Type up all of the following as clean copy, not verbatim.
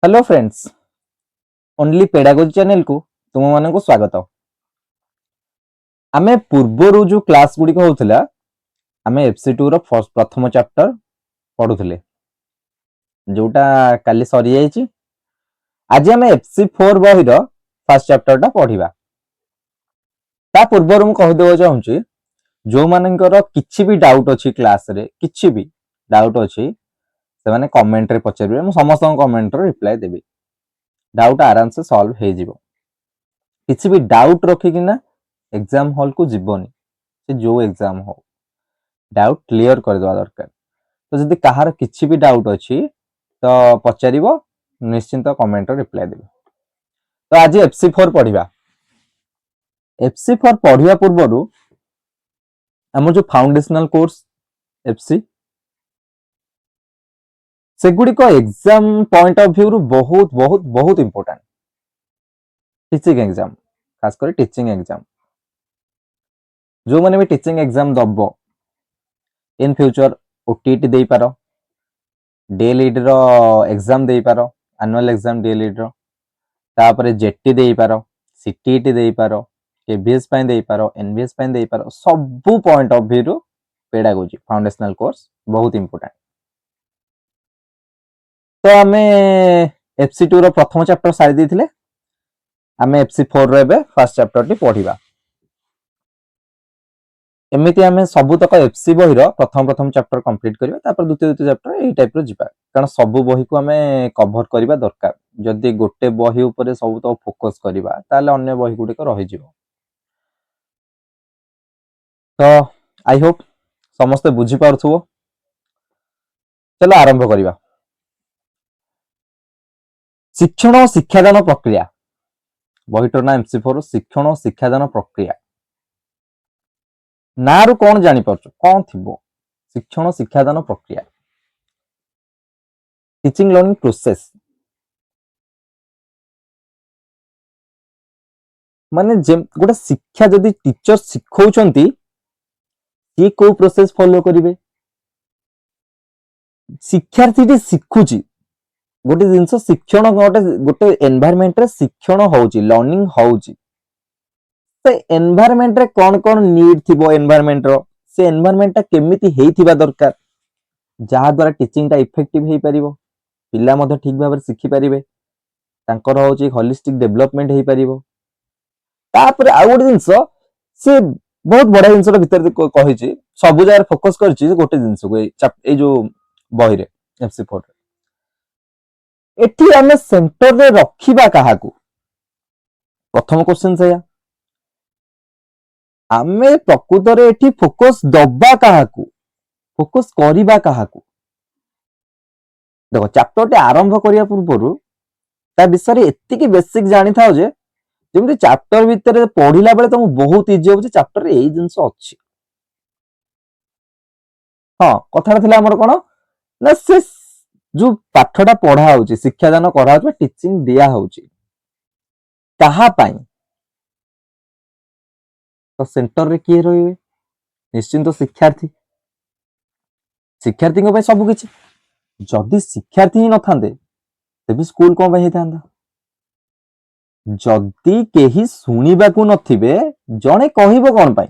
Hello friends, only pedagogy channel को तुम मानक स्वागत। आमे पूर्वरु जो क्लास गुडी होउथिला आमे FC2 रो प्रथम चैप्टर पढुथिले जोटा काली सरी जाईची। आज आमे FC4 बही रो फर्स्ट चैप्टर टा पढिबा। ता पूर्वरु म कहि देबो चाहूची जो मानकर किछि भी डाउट अछि क्लास रे, किछि भी डाउट अछि से माने कमेंट रे पचारिबे, म समस्त कमेंट रो रिप्लाई देबी। डाउट आराम से सॉल्व हे जिवो। किछि भी डाउट रखी ना एग्जाम हॉल को जीवनी से जो एग्जाम हो डाउट क्लियर कर दवा दरकार। तो जदि कहार किछि भी डाउट अछि तो पचारिबो, निश्चिंत कमेंट रो रिप्लाई देबो। तो आज FC4 पढिबा। FC4 पढिया पूर्वरु हमर जो फाउंडेशनल कोर्स FC सेगुडी को एग्जाम पॉइंट ऑफ व्यू रु बहुत बहुत बहुत इंपोर्टेंट। टीचिंग एग्जाम, खास कर टीचिंग एग्जाम जो माने भी टीचिंग एग्जाम दबो इन फ्यूचर OTT देई पारो, DLED रो एग्जाम देई पारो, एनुअल एग्जाम DLED रो, तापरे जेटी देई पारो, CTET देई पारो, KVS पय देई पारो, NVS पय देई पारो। सब पॉइंट ऑफ व्यू रु पेडागोजी फाउंडेशनल कोर्स बहुत इंपोर्टेंट। तो आमे FC2 रो प्रथम चैप्टर सारि देथिले, आमे FC4 रो एबे फर्स्ट चैप्टर टी पढिबा। एमिति आमे सबु तक FC बही रो प्रथम चैप्टर कंप्लीट करिबा, तापर द्वितीय चैप्टर एई टाइप रो जिबा, कारण सबु बही को आमे कवर करिबा दरकार। जदि गोटे बही ऊपर सबु तो फोकस करिबा ताले अन्य बही गुडी को रहि जिवो। तो आई होप समस्त बुझी पारथुवो। चलो आरंभ करिबा। शिक्षण और शिक्षादान प्रक्रिया, बहीटर ना MC4 शिक्षण और शिक्षादान प्रक्रिया। नारु कौन जानी पारछु कौन थिबो? शिक्षण शिक्षादान प्रक्रिया, टीचिंग लर्निंग प्रोसेस माने गोटे शिक्षा जदि टीचर सिखौचंती ये को प्रोसेस फॉलो करिवे। शिक्षार्थी शिखुची गोटे जिंस शिक्षण गोटे एनवायरनमेंट रे शिक्षण होउची, लर्निंग होउची। से एनवायरनमेंट रे कौन कौन नीड थिबो एनवायरनमेंट रो, से एनवायरनमेंट ता केमिति हेइथिबा दरकार जहा द्वारा टीचिंग ता इफेक्टिव हेइ परिबो, पिला मध्ये ठीक भाबरे शिखि परिबे, तांकर होउची होलिस्टिक डेवलपमेंट हेइ परिबो। तापर आ गोटे जिंस से बहुत बड़ा जिंस भीतर कहिची, सब जगह फोकस करची गोटे जिंस को ए जो बही रे FC4 एठी आमे सेंटर रे रखिबा काहाकू, प्रथम क्वेश्चन सेया। आमे प्रकृत रे एठी फोकस दबा काहाकू, फोकस करिबा काहाकू। देखो चैप्टर टे आरंभ करिया पूर्वरु ता विषय एतिकी बेसिक जानि थाओ जे जेमति चैप्टर भीतर पढिला बेले तुम बहुत इजी होबे चैप्टर रे एई जिंस अछि। हां कथा थिला हमर कोन ना से जो पाठटा पढा होउची, शिक्षादान करा होउची, टीचिंग दिया होउची कहा पाई, तो सेंटर रे किए रहिबे? निश्चिंत शिक्षार्थी। शिक्षार्थी को सब किछि, जदि शिक्षार्थी ही न थांदे तेबे स्कूल को हे थांदा। जदि केही सुनिबा को नथिबे जणे कहिबो कोन पाई?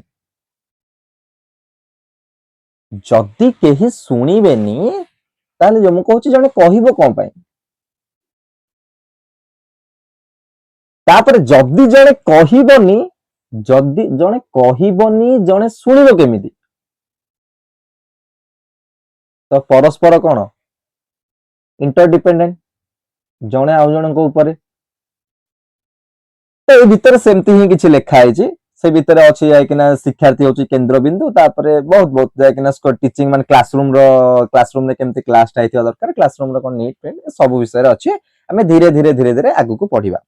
जदि केही सुनिबेनी ताले जो मु कहूची जणे कहिबो कोन पाई? तापर जदि जणे कहिबोनी, जदि जणे कहिबोनी जणे सुनिबो केमिति? तो परस्पर कोन इंटरडिपेंडेंट, जणे आउ जणे को ऊपर। तो ए भीतर सेमती ही किछि लेखा आइछि, से भीतर अछि जाय किना शिक्षार्थी होछि केंद्र बिंदु, तापरे बहुत बहुत जाय किना टीचिंग मान क्लासरूम रे केमती क्लास टाइथिया दरकार, क्लासरूम रे कोन नीट पेन सब विषय रे अछि। हमें धीरे धीरे धीरे धीरे आगु को पढिबा।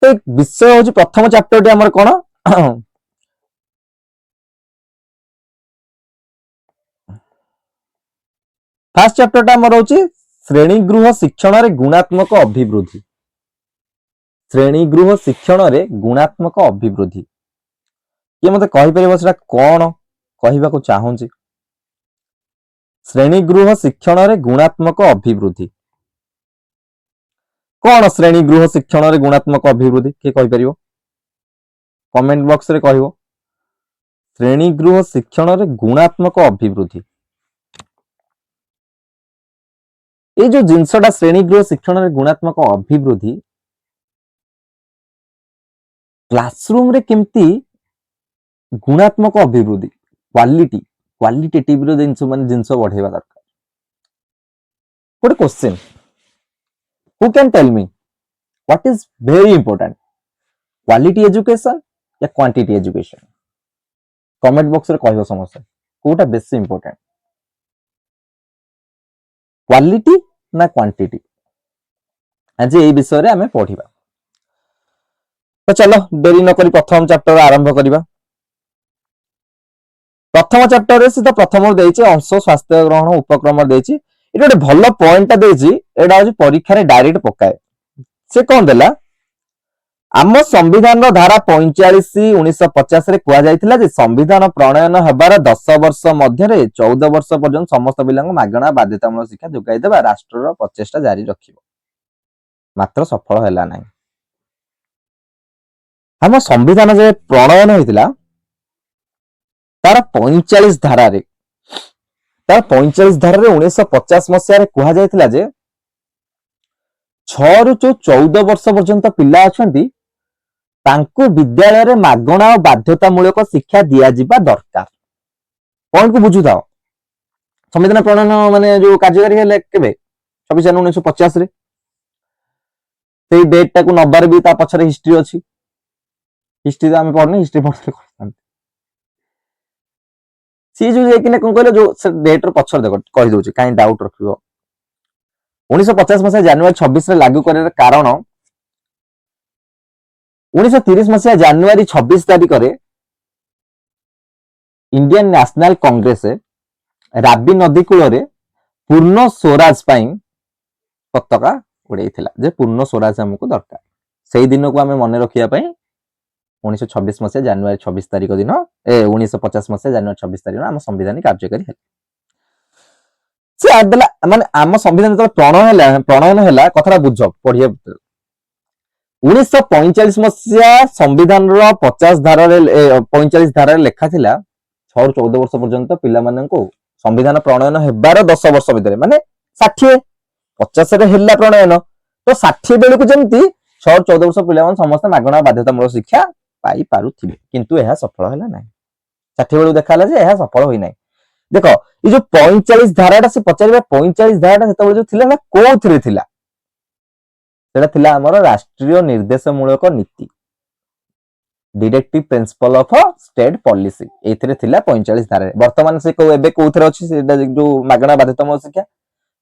तो विषय होछि प्रथम चैप्टर टे हमर कोन फर्स्ट चैप्टर टा हमर होछि श्रेणी गृह शिक्षण रे गुणात्मक अभिवृद्धि। श्रेणी गृह शिक्षण रे गुणात्मक अभिवृद्धि ये मते कहि परिबो सेटा कोन कहिबा को चाहूची? श्रेणी गृह शिक्षण रे गुणात्मक अभिवृद्धि कौन श्रेणी गृह शिक्षण रे गुणात्मक अभिवृद्धि किए कहि परियो कमेंट बॉक्स रे कहबो श्रेणी गृह शिक्षण रे गुणात्मक अभिवृद्धि ये जो जिनसटा श्रेणी गृह शिक्षण रे गुणात्मक अभिवृद्धि क्लासरूम रे केमती गुणात्मक अभिवृद्धि क्वालिटेटिव रो जिनस माने जिनस बढ़ेबा दरकार गोटे question who can tell me what is very important quality education या क्वांटिटी एजुकेशन कमेंट बॉक्स रे कहबो समस्या कोटा बेसी इंपोर्टेंट क्वालिटी ना क्वांटिटी आज ये विषय रे हमें पढ़िबा तो चलो देरी न करी प्रथम चैप्टर आरंभ करिबा प्रथम चैप्टर रे सीधा प्रथम देछि अंश स्वास्थ्य ग्रहण उपक्रम देछि एटा गोटे भलो पॉइंट देछि एटा होछि परीक्षा रे डायरेक्ट पकाए से कोन देला आम संविधान धारा 45 1950 रे कुआ जायतिला जे संविधान प्रणयन हेबार 10 वर्ष मध्य 14 वर्ष पर्यंत समस्त पिलांग मागणा बाध्यतामूलक शिक्षा जोगाई देबा राष्ट्रर प्रचेष्टा जारी रखिबो मात्र सफल हैला नै आम संविधान जे प्रणयन होइतिला तार 45 धारा रे 1950 मसिया रे कुआ जायतिला जे 6 रु 14 वर्ष पर्यंत पिला अछंती तांको विद्यालय रे मागणा और बाध्यतामूलक शिक्षा दिया जिबा दरकार कोन को बुझु थाओ संविधान प्रणयन माने जो कार्यकारी हेले केबे 26 जनवरी 1950 रे सेई डेट टाकू नबार भी ता पछरे हिस्ट्री अछि हिस्ट्री तो हम पढ़नी हिस्ट्री पढ़ले सी जो जे किने कोन कहले जो डेट रो पछर देखो कहि दोछि काई डाउट रखियो 1950 मसिया जनवरी 26 रे लागू करे कारण 1930 मसिया जनवरी 26 तारिख रे इंडियन नेशनल कांग्रेस राबी नदी कूल रे पूर्ण स्वराज पाई पताका उड़ेइथिला जे पूर्ण स्वराज हमको दरकार सेही दिन को हमें मने रखिया पाई 1926 मसिया जनवरी 26 तारिख दिन 1950 मसिया जनवरी 26 तारिख हम संविधान कार्यकारी है से आदला माने हम संविधान तो प्रणयन हैला कथरा बुझ पढिया 1945 मसिया संविधान रो 50 धारा रे 45 धारा रे लेखा थिला 6 रु 14 वर्ष पर्यंत पिला मानन को संविधान प्रणयन हेबार 10 वर्ष भितर माने 60 50 रे हेला प्रणयन तो 60 बेलु को जेमती 6 रु 14 वर्ष पिला मान समस्त मागणा बाध्यतामूलक शिक्षा पाई पारुथिबे किंतु एहा सफल हैला नै 60 बेलु देखाला जे एहा सफल होई नै देखो ये जो 45 धाराटा से पचारिबा 45 धाराटा सेतबेले जो थिला ना कोथरे थिला सेटा थिला हमर राष्ट्रीय निर्देशमूलक नीति directive principle of state policy एथिरे थिला 45 धारा वर्तमान से को एबे कोथरे अछि सेटा जो मागणा बाध्यतामूलक शिक्षा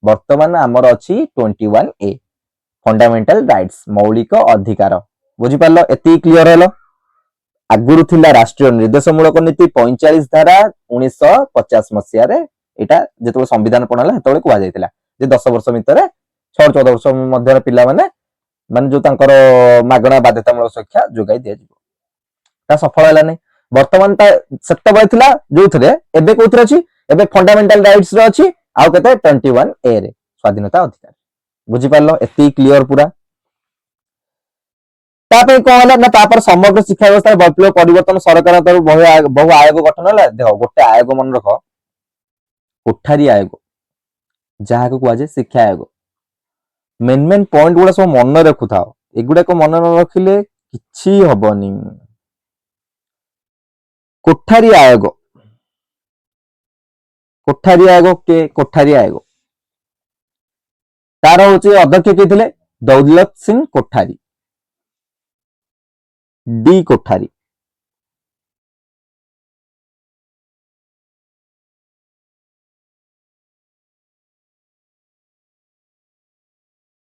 वर्तमान हमर अछि 21 ए फंडामेंटल राइट्स मौलिक अधिकार बुझी पारलो एति क्लियर हेलो आगुरु थिला राष्ट्रीय निर्देशमूलक नीति 45 धारा 1950 मसिया रे एटा जेतो संविधान प्रणयन हेतोले कुआ जायतिला जे 10 वर्ष भितर 6 14 वर्ष मध्य पिला माने जो तांकर मागणा बाध्यतामूलक शिक्षा जोगाई दिया जिवो ता सफल हैला नै वर्तमान ता सेत्ता बय थिला जो थरे एबे कोथरे अछि एबे फंडामेंटल राइट्स रे अछि आउ केते 21 ए रे स्वाधीनता अधिकार बुझी पारलो एति क्लियर पूरा तापर कौन है ना तापर समग्र शिक्षा व्यवस्था विप्लव परिवर्तन सरकार तरफ बहु आयोग गठन है देखो गोटे आयोग मन रख कोठारी आयोग जहाँ को कहुए शिक्षा आयोग मेन मेन पॉइंट गुड़ा सब मन रखु था एगुड़ा को मन न रखिले किछि हबनी कोठारी आयोग के कोठारी आयोग तार होचे अध्यक्ष के थिले दौलत सिंह कोठारी डी कोठारी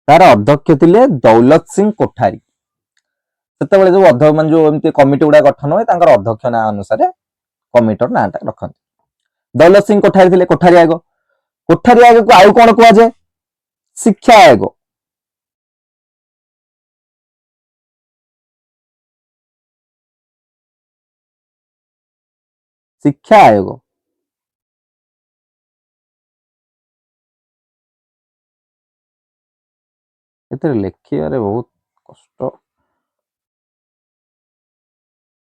तार अध्यक्ष थिले दौलत सिंह कोठारी सेतेबेले जो अध्यक्ष मान जो एमती कमिटी गुडा गठन होय तांकर अध्यक्ष ना अनुसार कमिटर नाटा रखन दौलत सिंह कोठारी थिले कोठारी आयोग को आउ कोन कुआ जाय शिक्षा आयोग शिक्षा आयोग ଏଥିରେ ଲେଖିବାରେ ବହୁତ କଷ୍ଟ।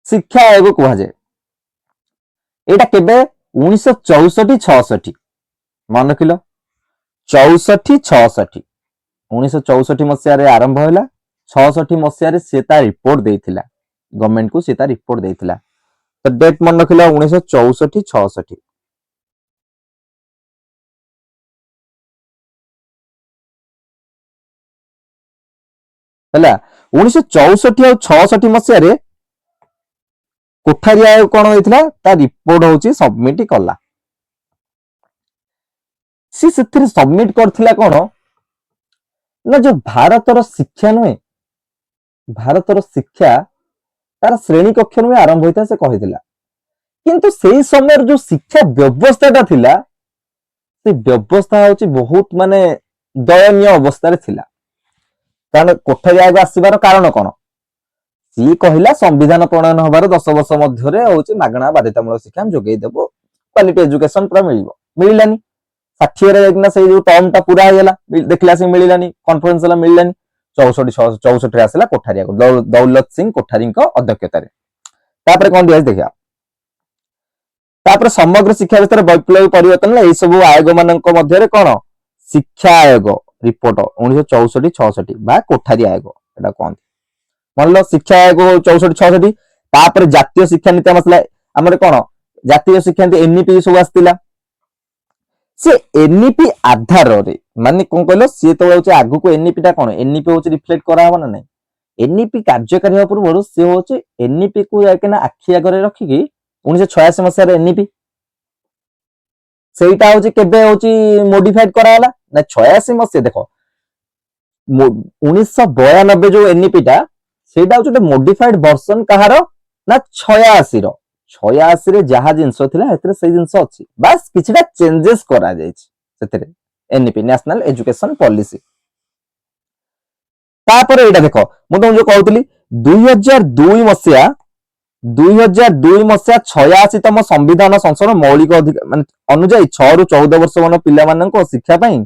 ଶିକ୍ଷା ଆୟୋଗ କୁହାଯାଏ। ଏଇଟା କେବେ 1964-66 ମନେ ରଖିଲ, 64-66 1964 ମସିହାରେ ଆରମ୍ଭ ହେଲା, 66 ମସିହାରେ ସେ ତା ରିପୋର୍ଟ ଦେଇଥିଲା ଗଭର୍ଣ୍ଣମେଣ୍ଟକୁ, ସେ ତା ରିପୋର୍ଟ ଦେଇଥିଲା। ତ ଡେଟ୍ ମନେ ରଖିଲ 1964-66। ହେଲା 1964 ଆଉ 66 ମସିହାରେ କୋଠାରୀ ଆୟୋଗ କଣ ହେଇଥିଲା, ତା ରିପୋର୍ଟ ହଉଛି ସବମିଟ କଲା। ସେ ସେଥିରେ ସବମିଟ କରିଥିଲା କଣ ନା, ଯୋଉ ଭାରତର ଶିକ୍ଷା ନୁହେଁ, ଭାରତର ଶିକ୍ଷା ତାର ଶ୍ରେଣୀ କକ୍ଷ ନୁହେଁ ଆରମ୍ଭ ହୋଇଥାଏ ସେ କହିଥିଲା। କିନ୍ତୁ ସେଇ ସମୟରେ ଯୋଉ ଶିକ୍ଷା ବ୍ୟବସ୍ଥାଟା ଥିଲା, ସେ ବ୍ୟବସ୍ଥା ହଉଛି ବହୁତ ମାନେ ଦୟନୀୟ ଅବସ୍ଥାରେ ଥିଲା। କାରଣ କୋଠାରୀ ଆୟୋଗ ଆସିବାର କାରଣ କଣ, ସିଏ କହିଲା ସମ୍ବିଧାନ ପ୍ରଣୟନ ହବାର 10 ବର୍ଷ ମଧ୍ୟରେ ହଉଛି ମାଗଣା ବାଧ୍ୟତାମୂଳକ ଶିକ୍ଷା ଆମେ ଯୋଗେଇ ଦେବୁ, କ୍ୱାଲିଟି ଏଜୁକେସନ ପୁରା ମିଳିବ। ମିଳିଲାନି, 60ରେ ଯାଇକିନା ସେଇ ଯୋଉ ଟର୍ମଟା ପୁରା ହେଇଗଲା, ଦେଖିଲା ସେ ମିଳିଲାନି, କନଫରେନ୍ସ ହେଲା ମିଳିଲାନି। 64-64ରେ ଆସିଲା କୋଠାରୀ ଆୟୋଗ, ଦୌଲତ ସିଂ କୋଠାରୀଙ୍କ ଅଧ୍ୟକ୍ଷତାରେ। ତାପରେ କଣ ଦିଆଯାଇଛି ଦେଖିବା। ତାପରେ ସମଗ୍ର ଶିକ୍ଷା ବ୍ୟବସ୍ଥାରେ ବୈପ୍ଳବିକ ପରିବର୍ତ୍ତନ ହେଲା। ଏଇ ସବୁ ଆୟୋଗ ମାନଙ୍କ ମଧ୍ୟରେ କଣ, ଶିକ୍ଷା ଆୟୋଗ ରିପୋର୍ଟ 1964-66 ବା କୋଠାରୀ ଆୟୋଗ ଏଟା କହନ୍ତି। ମନଲ ଶିକ୍ଷା ଆୟୋଗ 64-66। ତାପରେ ଜାତୀୟ ଶିକ୍ଷାନୀତି ଆସିଲା। ଆମର କଣ ଜାତୀୟ ଶିକ୍ଷାନୀତି ଏନ୍ଇପି ସବୁ ଆସିଥିଲା। ସେ ଏନ୍ଇପି ଆଧାରରେ ମାନେ କଣ କହିଲ, ସିଏ ତ ହଉଛି ଆଗକୁ ଏନ୍ଇପି ଟା କଣ, ଏନ୍ଇପି ହଉଛି ରିଫ୍ଲେକ୍ଟ କରାହବ ନା ନାଇଁ। ଏନ୍ଇପି କାର୍ଯ୍ୟକାରୀ ହେବା ପୂର୍ବରୁ ସେ ହଉଛି ଏନ୍ଇପି କୁ ଯାଇକିନା ଆଖି ଆଗରେ ରଖିକି 1986 ମସିହାରେ ଏନ୍ଇପି ସେଇଟା ହଉଛି କେବେ ହଉଛି ମୋଡିଫାଇଡ କରାଗଲା ନା 86 ମସିହା। ଦେଖ 1992 ଯୋଉ ଏନ୍ଇପି ଟା, ସେଇଟା ହଉଛି ଗୋଟେ ମୋଡିଫାଇଡ ଭର୍ସନ କାହାର ନା 86ର। 86ରେ ଯାହା ଜିନିଷ ଥିଲା ସେଥିରେ ସେଇ ଜିନିଷ ଅଛି, ବାସ୍ କିଛିଟା ଚେଞ୍ଜେସ୍ କରାଯାଇଛି ସେଥିରେ। NEP national education policy. ତାପରେ ଏଇଟା ଦେଖ, ମୁଁ ତମକୁ ଯୋଉ କହୁଥିଲି 2002 ମସିହା 86ତମ ସମ୍ବିଧାନ ସଂଶୋଧନ ମୌଳିକ ଅଧିକାର ମାନେ ଅନୁଯାୟୀ 6ରୁ 14 ବର୍ଷ ମାନ ପିଲାମାନଙ୍କ ଶିକ୍ଷା ପାଇଁ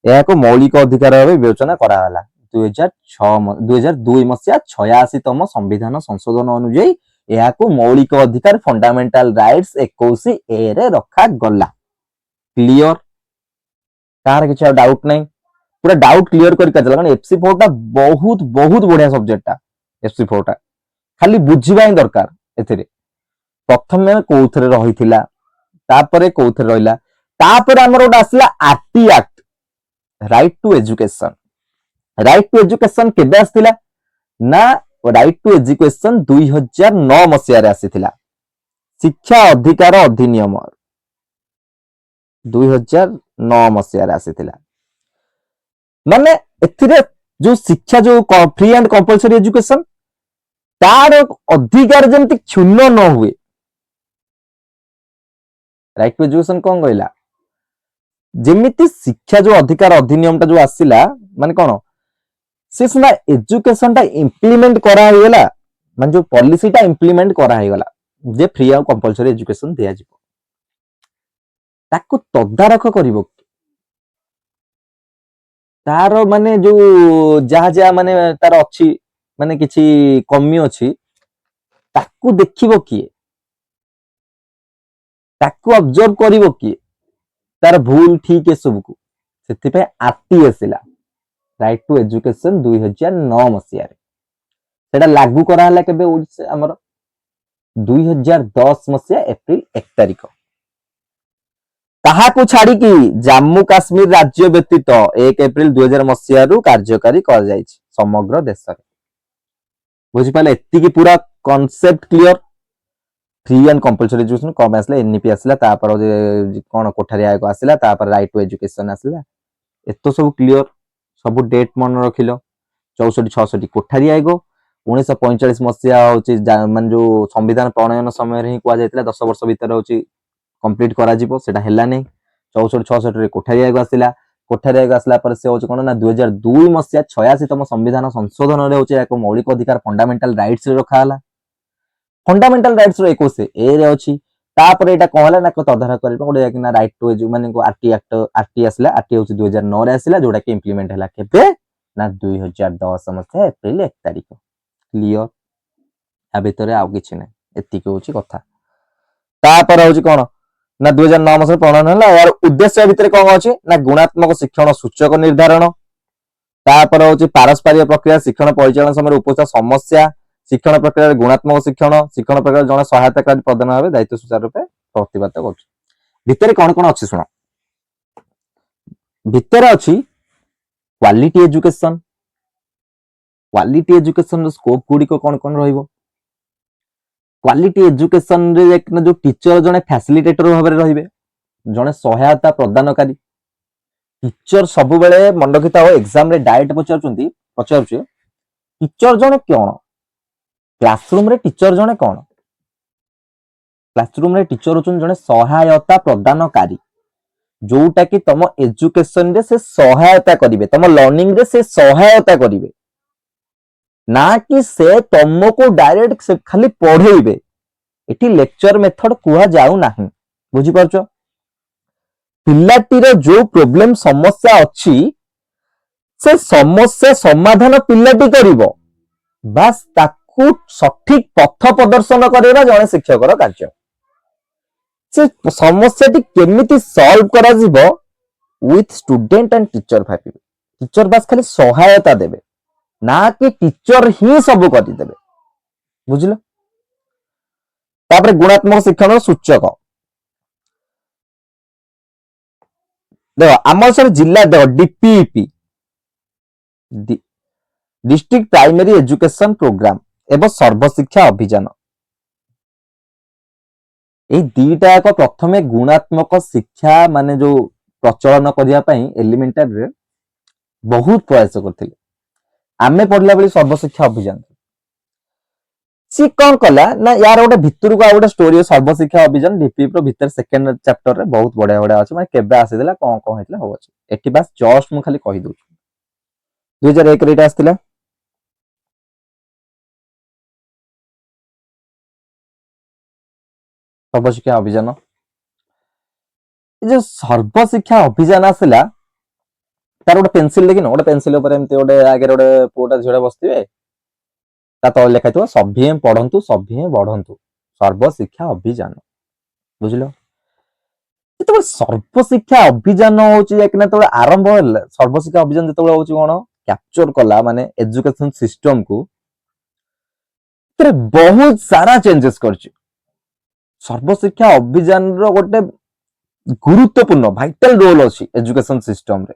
ଏହାକୁ ମୌଳିକ ଅଧିକାର ଭାବେ ବିବେଚନା କରାଗଲା। 2002 ମସିହା 86ତମ ସମ୍ବିଧାନ ସଂଶୋଧନ ଅନୁଯାୟୀ ଏହାକୁ ମୌଳିକ ଅଧିକାର ଫଣ୍ଡାମେଣ୍ଟାଲ ରାଇଟ୍ସ 21A ରେ ରଖାଗଲା। କ୍ଲିୟର, କାହାର କିଛି ଆଉ ଡାଉଟ ନାହିଁ, ପୁରା ଡାଉଟ କ୍ଲିୟର କରିକି ଚାଲ। କାରଣ FC4 ଟା ବହୁତ ବହୁତ ବଢିଆ ସବଜେକ୍ଟଟା। FC4 ଟା ଖାଲି ବୁଝିବା ହିଁ ଦରକାର। ଏଥିରେ ପ୍ରଥମେ କୋଉଥିରେ ରହିଥିଲା, ତାପରେ କୋଉଥିରେ ରହିଲା, ତାପରେ ଆମର ଗୋଟେ ଆସିଲା RT act, right to education. Right to education କେବେ ଆସିଥିଲା ନା, ରାଇଟ ଟୁ ଏଜୁକେସନ 2009 ମସିହାରେ ଆସିଥିଲା। ଶିକ୍ଷା ଅଧିକାର ଅଧିନିୟମ 2009 ମସିହାରେ ଆସିଥିଲା। ମାନେ ଏଥିରେ ଯୋଉ ଶିକ୍ଷା ଯୋଉ ଫ୍ରି ଆଣ୍ଡ କମ୍ପଲସରୀ ଏଜୁକେସନ, ତାର ଅଧିକାର ଯେମିତି କ୍ଷୁଣ୍ଣ ନ ହୁଏ। ରାଇଟ ଟୁ ଏଜୁକେସନ କଣ କହିଲା, ଯେମିତି ଶିକ୍ଷା ଯୋଉ ଅଧିକାର ଅଧିନିୟମ ଟା ଯୋଉ ଆସିଲା, ମାନେ କଣ ସେ ସିନା ଏଜୁକେସନ ଟା ଇମ୍ପ୍ଲିମେଣ୍ଟ କରାହେଇଗଲା, ମାନେ ଯୋଉ ପଲିସିଟା ଇମ୍ପ୍ଲିମେଣ୍ଟ କରାହେଇଗଲା ଯେ ଫ୍ରି ଆଉ କମ୍ପଲସରୀ ଏଜୁକେସନ ଦିଆଯିବ, ତାକୁ ତଦାରଖ କରିବ ତାର ମାନେ ଯୋଉ ଯାହା ଯାହା ମାନେ ତାର ଅଛି, ମାନେ କିଛି କମି ଅଛି, ତାକୁ ଦେଖିବ କିଏ, ତାକୁ ଅବଜର୍ଭ କରିବ କିଏ, ତାର ଭୁଲ ଠିକ ଏସବୁକୁ। ସେଥିପାଇଁ ଆରଟି ଆସିଲା, ରାଇଟ ଟୁ ଏଜୁକେସନ 2009 ମସିହାରେ। ସେଟା ଲାଗୁ କରାହେଲା କେବେ ଓଡିଶା ଆମର 2010 ମସିହା ଏପ୍ରିଲ 1 ତାରିଖ। ତାହାକୁ ଛାଡିକି ଜାମ୍ମୁ କାଶ୍ମୀର ରାଜ୍ୟ ବ୍ୟତୀତ 1 ଏପ୍ରିଲ 2000 ମସିହାରୁ କାର୍ଯ୍ୟକାରୀ କରାଯାଇଛି ସମଗ୍ର ଦେଶରେ। ବୁଝିପାରିଲେ, ଏତିକି ପୁରା concept clear. Free and compulsory education କମ ଆସିଲା, ଏନ୍ଇପି ଆସିଲା, ତାପରେ କଣ କୋଠାରୀ ଆୟୋଗ ଆସିଲା, ତାପରେ ରାଇଟ ଟୁ ଏଜୁକେସନ ଆସିଲା। ଏତ ସବୁ କ୍ଲିୟର, ସବୁ ଡେଟ୍ ମନେ ରଖିଲ। 64-66 କୋଠାରୀ ଆୟୋଗ, 1945 ମସିହା ହଉଛି ମାନେ ଯୋଉ ସମ୍ବିଧାନ ପ୍ରଣୟନ ସମୟରେ ହିଁ କୁହାଯାଇଥିଲା 10 ବର୍ଷ ଭିତରେ ହଉଛି କମ୍ପ୍ଲିଟ କରାଯିବ, ସେଟା ହେଲାନି। 64-66ରେ କୋଠାରୀ ଆୟୋଗ ଆସିଲା। କୋଠାରୀ ଆୟୋଗ ଆସିଲା ପରେ ସେ ହଉଛି କଣ ନା 2002 ମସିହା 86ତମ ସମ୍ବିଧାନ ସଂଶୋଧନରେ ହଉଛି ଏକ ମୌଳିକ ଅଧିକାର ଫଣ୍ଡାମେଣ୍ଟାଲ ରାଇଟ୍ସ ରେ ରଖାହେଲା। ଫଣ୍ଡାମେଣ୍ଟାଲ ରାଇଟ୍ସ ର 21A ରେ ଅଛି। ତାପରେ ଏଇଟା କଣ ହେଲା ନା ତଦାରଖ କରିବା ଗୋଟେ ରାଇଟ ଟୁ ମାନେ ଆରଟି ଆସିଲା। ଆରଟି ହଉଛି 2009 ରେ ଆସିଲା, ଯୋଉଟା କି ଇମ୍ପ୍ଲିମେଣ୍ଟ ହେଲା କେବେ ନା 2010 ମସିହା ଏପ୍ରିଲ 1 ତାରିଖ। କ୍ଲିୟର? ଆ ଭିତରେ ଆଉ କିଛି ନାହିଁ, ଏତିକି ହଉଛି କଥା। ତାପରେ ହଉଛି କଣ ନା 2009 ମସିହାରେ ପ୍ରଣୟନ ହେଲା। ଏହାର ଉଦ୍ଦେଶ୍ୟ ଭିତରେ କଣ ଅଛି ନା ଗୁଣାତ୍ମକ ଶିକ୍ଷଣ ସୂଚକ ନିର୍ଦ୍ଧାରଣ, ତାପରେ ହଉଛି ପାରସ୍ପରିକ ପ୍ରକ୍ରିୟା ଶିକ୍ଷଣ ପରିଚାଳନା ସମୟରେ ଉପସ୍ଥିତ ସମସ୍ୟା, ଶିକ୍ଷଣ ପ୍ରକ୍ରିୟାରେ ଗୁଣାତ୍ମକ ଶିକ୍ଷଣ ପ୍ରକ୍ରିୟାରେ ଜଣେ ସହାୟତାକାରୀ ପ୍ରଦାନ ଭାବେ ଦାୟିତ୍ୱ ସୁଚାରୁ ରୂପେ ପ୍ରତିବାଦ କରୁଛି। ଭିତରେ କଣ କଣ ଅଛି ଶୁଣ। ଭିତରେ ଅଛି କ୍ୱାଲିଟି ଏଜୁକେସନ। କ୍ୱାଲିଟି ଏଜୁକେସନ ର ସ୍କୋପ ଗୁଡିକ କଣ କଣ ରହିବ? କ୍ୱାଲିଟି ଏଜୁକେସନ ରେ ଯୋଉ ଟିଚର ଜଣେ ଫ୍ୟାସିଲିଟେଟର ଭାବରେ ରହିବେ, ଜଣେ ସହାୟତା ପ୍ରଦାନକାରୀ। ଟିଚର ସବୁବେଳେ ମନେ ରଖିଥାଅ, ଏକ୍ସାମ ରେ ଡାଇରେକ୍ଟ ପଚାରୁଛି ଟିଚର ଜଣେ କଣ? କ୍ଲାସରୁମ ରେ ଟିଚର ଜଣେ କଣ? କ୍ଲାସରୁମ ରେ ଟିଚର ହଉଛନ୍ତି ଜଣେ ସହାୟତା ପ୍ରଦାନକାରୀ, ଯୋଉଟା କି ତମ ଏଜୁକେସନ ରେ ସେ ସହାୟତା କରିବେ, ତମ ଲର୍ଣ୍ଣିଂ ରେ ସେ ସହାୟତା କରିବେ, ନା କି ସେ ତମକୁ ଡାଇରେକ୍ଟ ଖାଲି ପଢେଇବେ। ଏଠି ଲେକ୍ଚର ମେଥଡ କୁହାଯାଉ ନାହିଁ। ବୁଝିପାରୁଛ? ପିଲାଟିର ଯୋଉ ପ୍ରୋବ୍ଲେମ ସମସ୍ୟା ଅଛି ସେ ସମସ୍ୟା ସମାଧାନ ପିଲାଟି କରିବ, ବାସ୍ ତାକୁ ସଠିକ ପଥ ପ୍ରଦର୍ଶନ କରିବା ଜଣେ ଶିକ୍ଷକର କାର୍ଯ୍ୟ। ସେ ସମସ୍ୟାଟି କେମିତି ସଲ୍ଭ କରାଯିବ ୱିଥ ଷ୍ଟୁଡେଣ୍ଟ ଆଣ୍ଡ ଟିଚର ଭାବିବେ। ଟିଚର ବାସ୍ ଖାଲି ସହାୟତା ଦେବେ, ନା କି ଟିଚର ହିଁ ସବୁ କରିଦେବେ। ବୁଝିଲ? ତାପରେ ଗୁଣାତ୍ମକ ଶିକ୍ଷଣ ସୂଚକ ଦେଖ, ଆମର ସବୁ ଜିଲ୍ଲା ଦେଖ, DPEP district primary education programme ଏବଂ ସର୍ବଶିକ୍ଷା ଅଭିଯାନ, ଏଇ ଦିଟା ଏକ ପ୍ରଥମେ ଗୁଣାତ୍ମକ ଶିକ୍ଷା ମାନେ ଯୋଉ ପ୍ରଚଳନ କରିବା ପାଇଁ ଏଲିମେଣ୍ଟାରୀରେ ବହୁତ ପ୍ରୟାସ କରିଥିଲେ। ଆମେ ପଢିଲା ବେଳେ ସର୍ବଶିକ୍ଷା ଅଭିଯାନ ସି କଣ କଲା ନା ୟାର ଗୋଟେ ଭିତରକୁ ଆଉ ଗୋଟେ ଷ୍ଟୋରୀ, ସର୍ବଶିକ୍ଷା ଅଭିଯାନ ଡିପିଇପି ର ଭିତରେ ସେକେଣ୍ଡ ଚାପ୍ଟର ରେ ବହୁତ ବଢିଆ ବଢିଆ ଅଛି, ମାନେ କେବେ ଆସିଥିଲା କଣ କଣ ହେଇଥିଲା ହଉ ଅଛି। ଏଠି ବାସ୍ ଜଷ୍ଟ ମୁଁ ଖାଲି କହିଦଉଛି 2001 ରେ ଏଇଟା ଆସିଥିଲା। ସର୍ବଶିକ୍ଷା ଅଭିଯାନ, ଯୋଉ ସର୍ବଶିକ୍ଷା ଅଭିଯାନ ଆସିଲା ତାର ଗୋଟେ ପେନସିଲ ଦେଖିନ, ଗୋଟେ ପେନସିଲ ଉପରେ ଏମିତି ଗୋଟେ ଆଗରେ ଗୋଟେ ପୁଅଟା ଝିଅଟା ବସିଥିବେ, ତା ତଳେ ଲେଖା ହେଇଥିବ ସଭିଏଁ ପଢନ୍ତୁ ସଭିଏଁ ବଢନ୍ତୁ ସର୍ବଶିକ୍ଷା ଅଭିଯାନ। ବୁଝିଲ? ଯେତେବେଳେ ସର୍ବଶିକ୍ଷା ଅଭିଯାନ ହଉଛି ଯେତେବେଳେ ଆରମ୍ଭ ହେଲା, ସର୍ବଶିକ୍ଷା ଅଭିଯାନ ଯେତେବେଳେ ହଉଛି କଣ କ୍ୟାପଚର କଲା ମାନେ ଏଜୁକେସନ ସିଷ୍ଟମକୁ, ବହୁତ ସାରା ଚେଞ୍ଜେସ କରିଛି। ସର୍ବଶିକ୍ଷା ଅଭିଯାନର ଗୋଟେ ଗୁରୁତ୍ୱପୂର୍ଣ୍ଣ ଭାଇଟାଲ ରୋଲ ଅଛି ଏଜୁକେସନ ସିଷ୍ଟମରେ।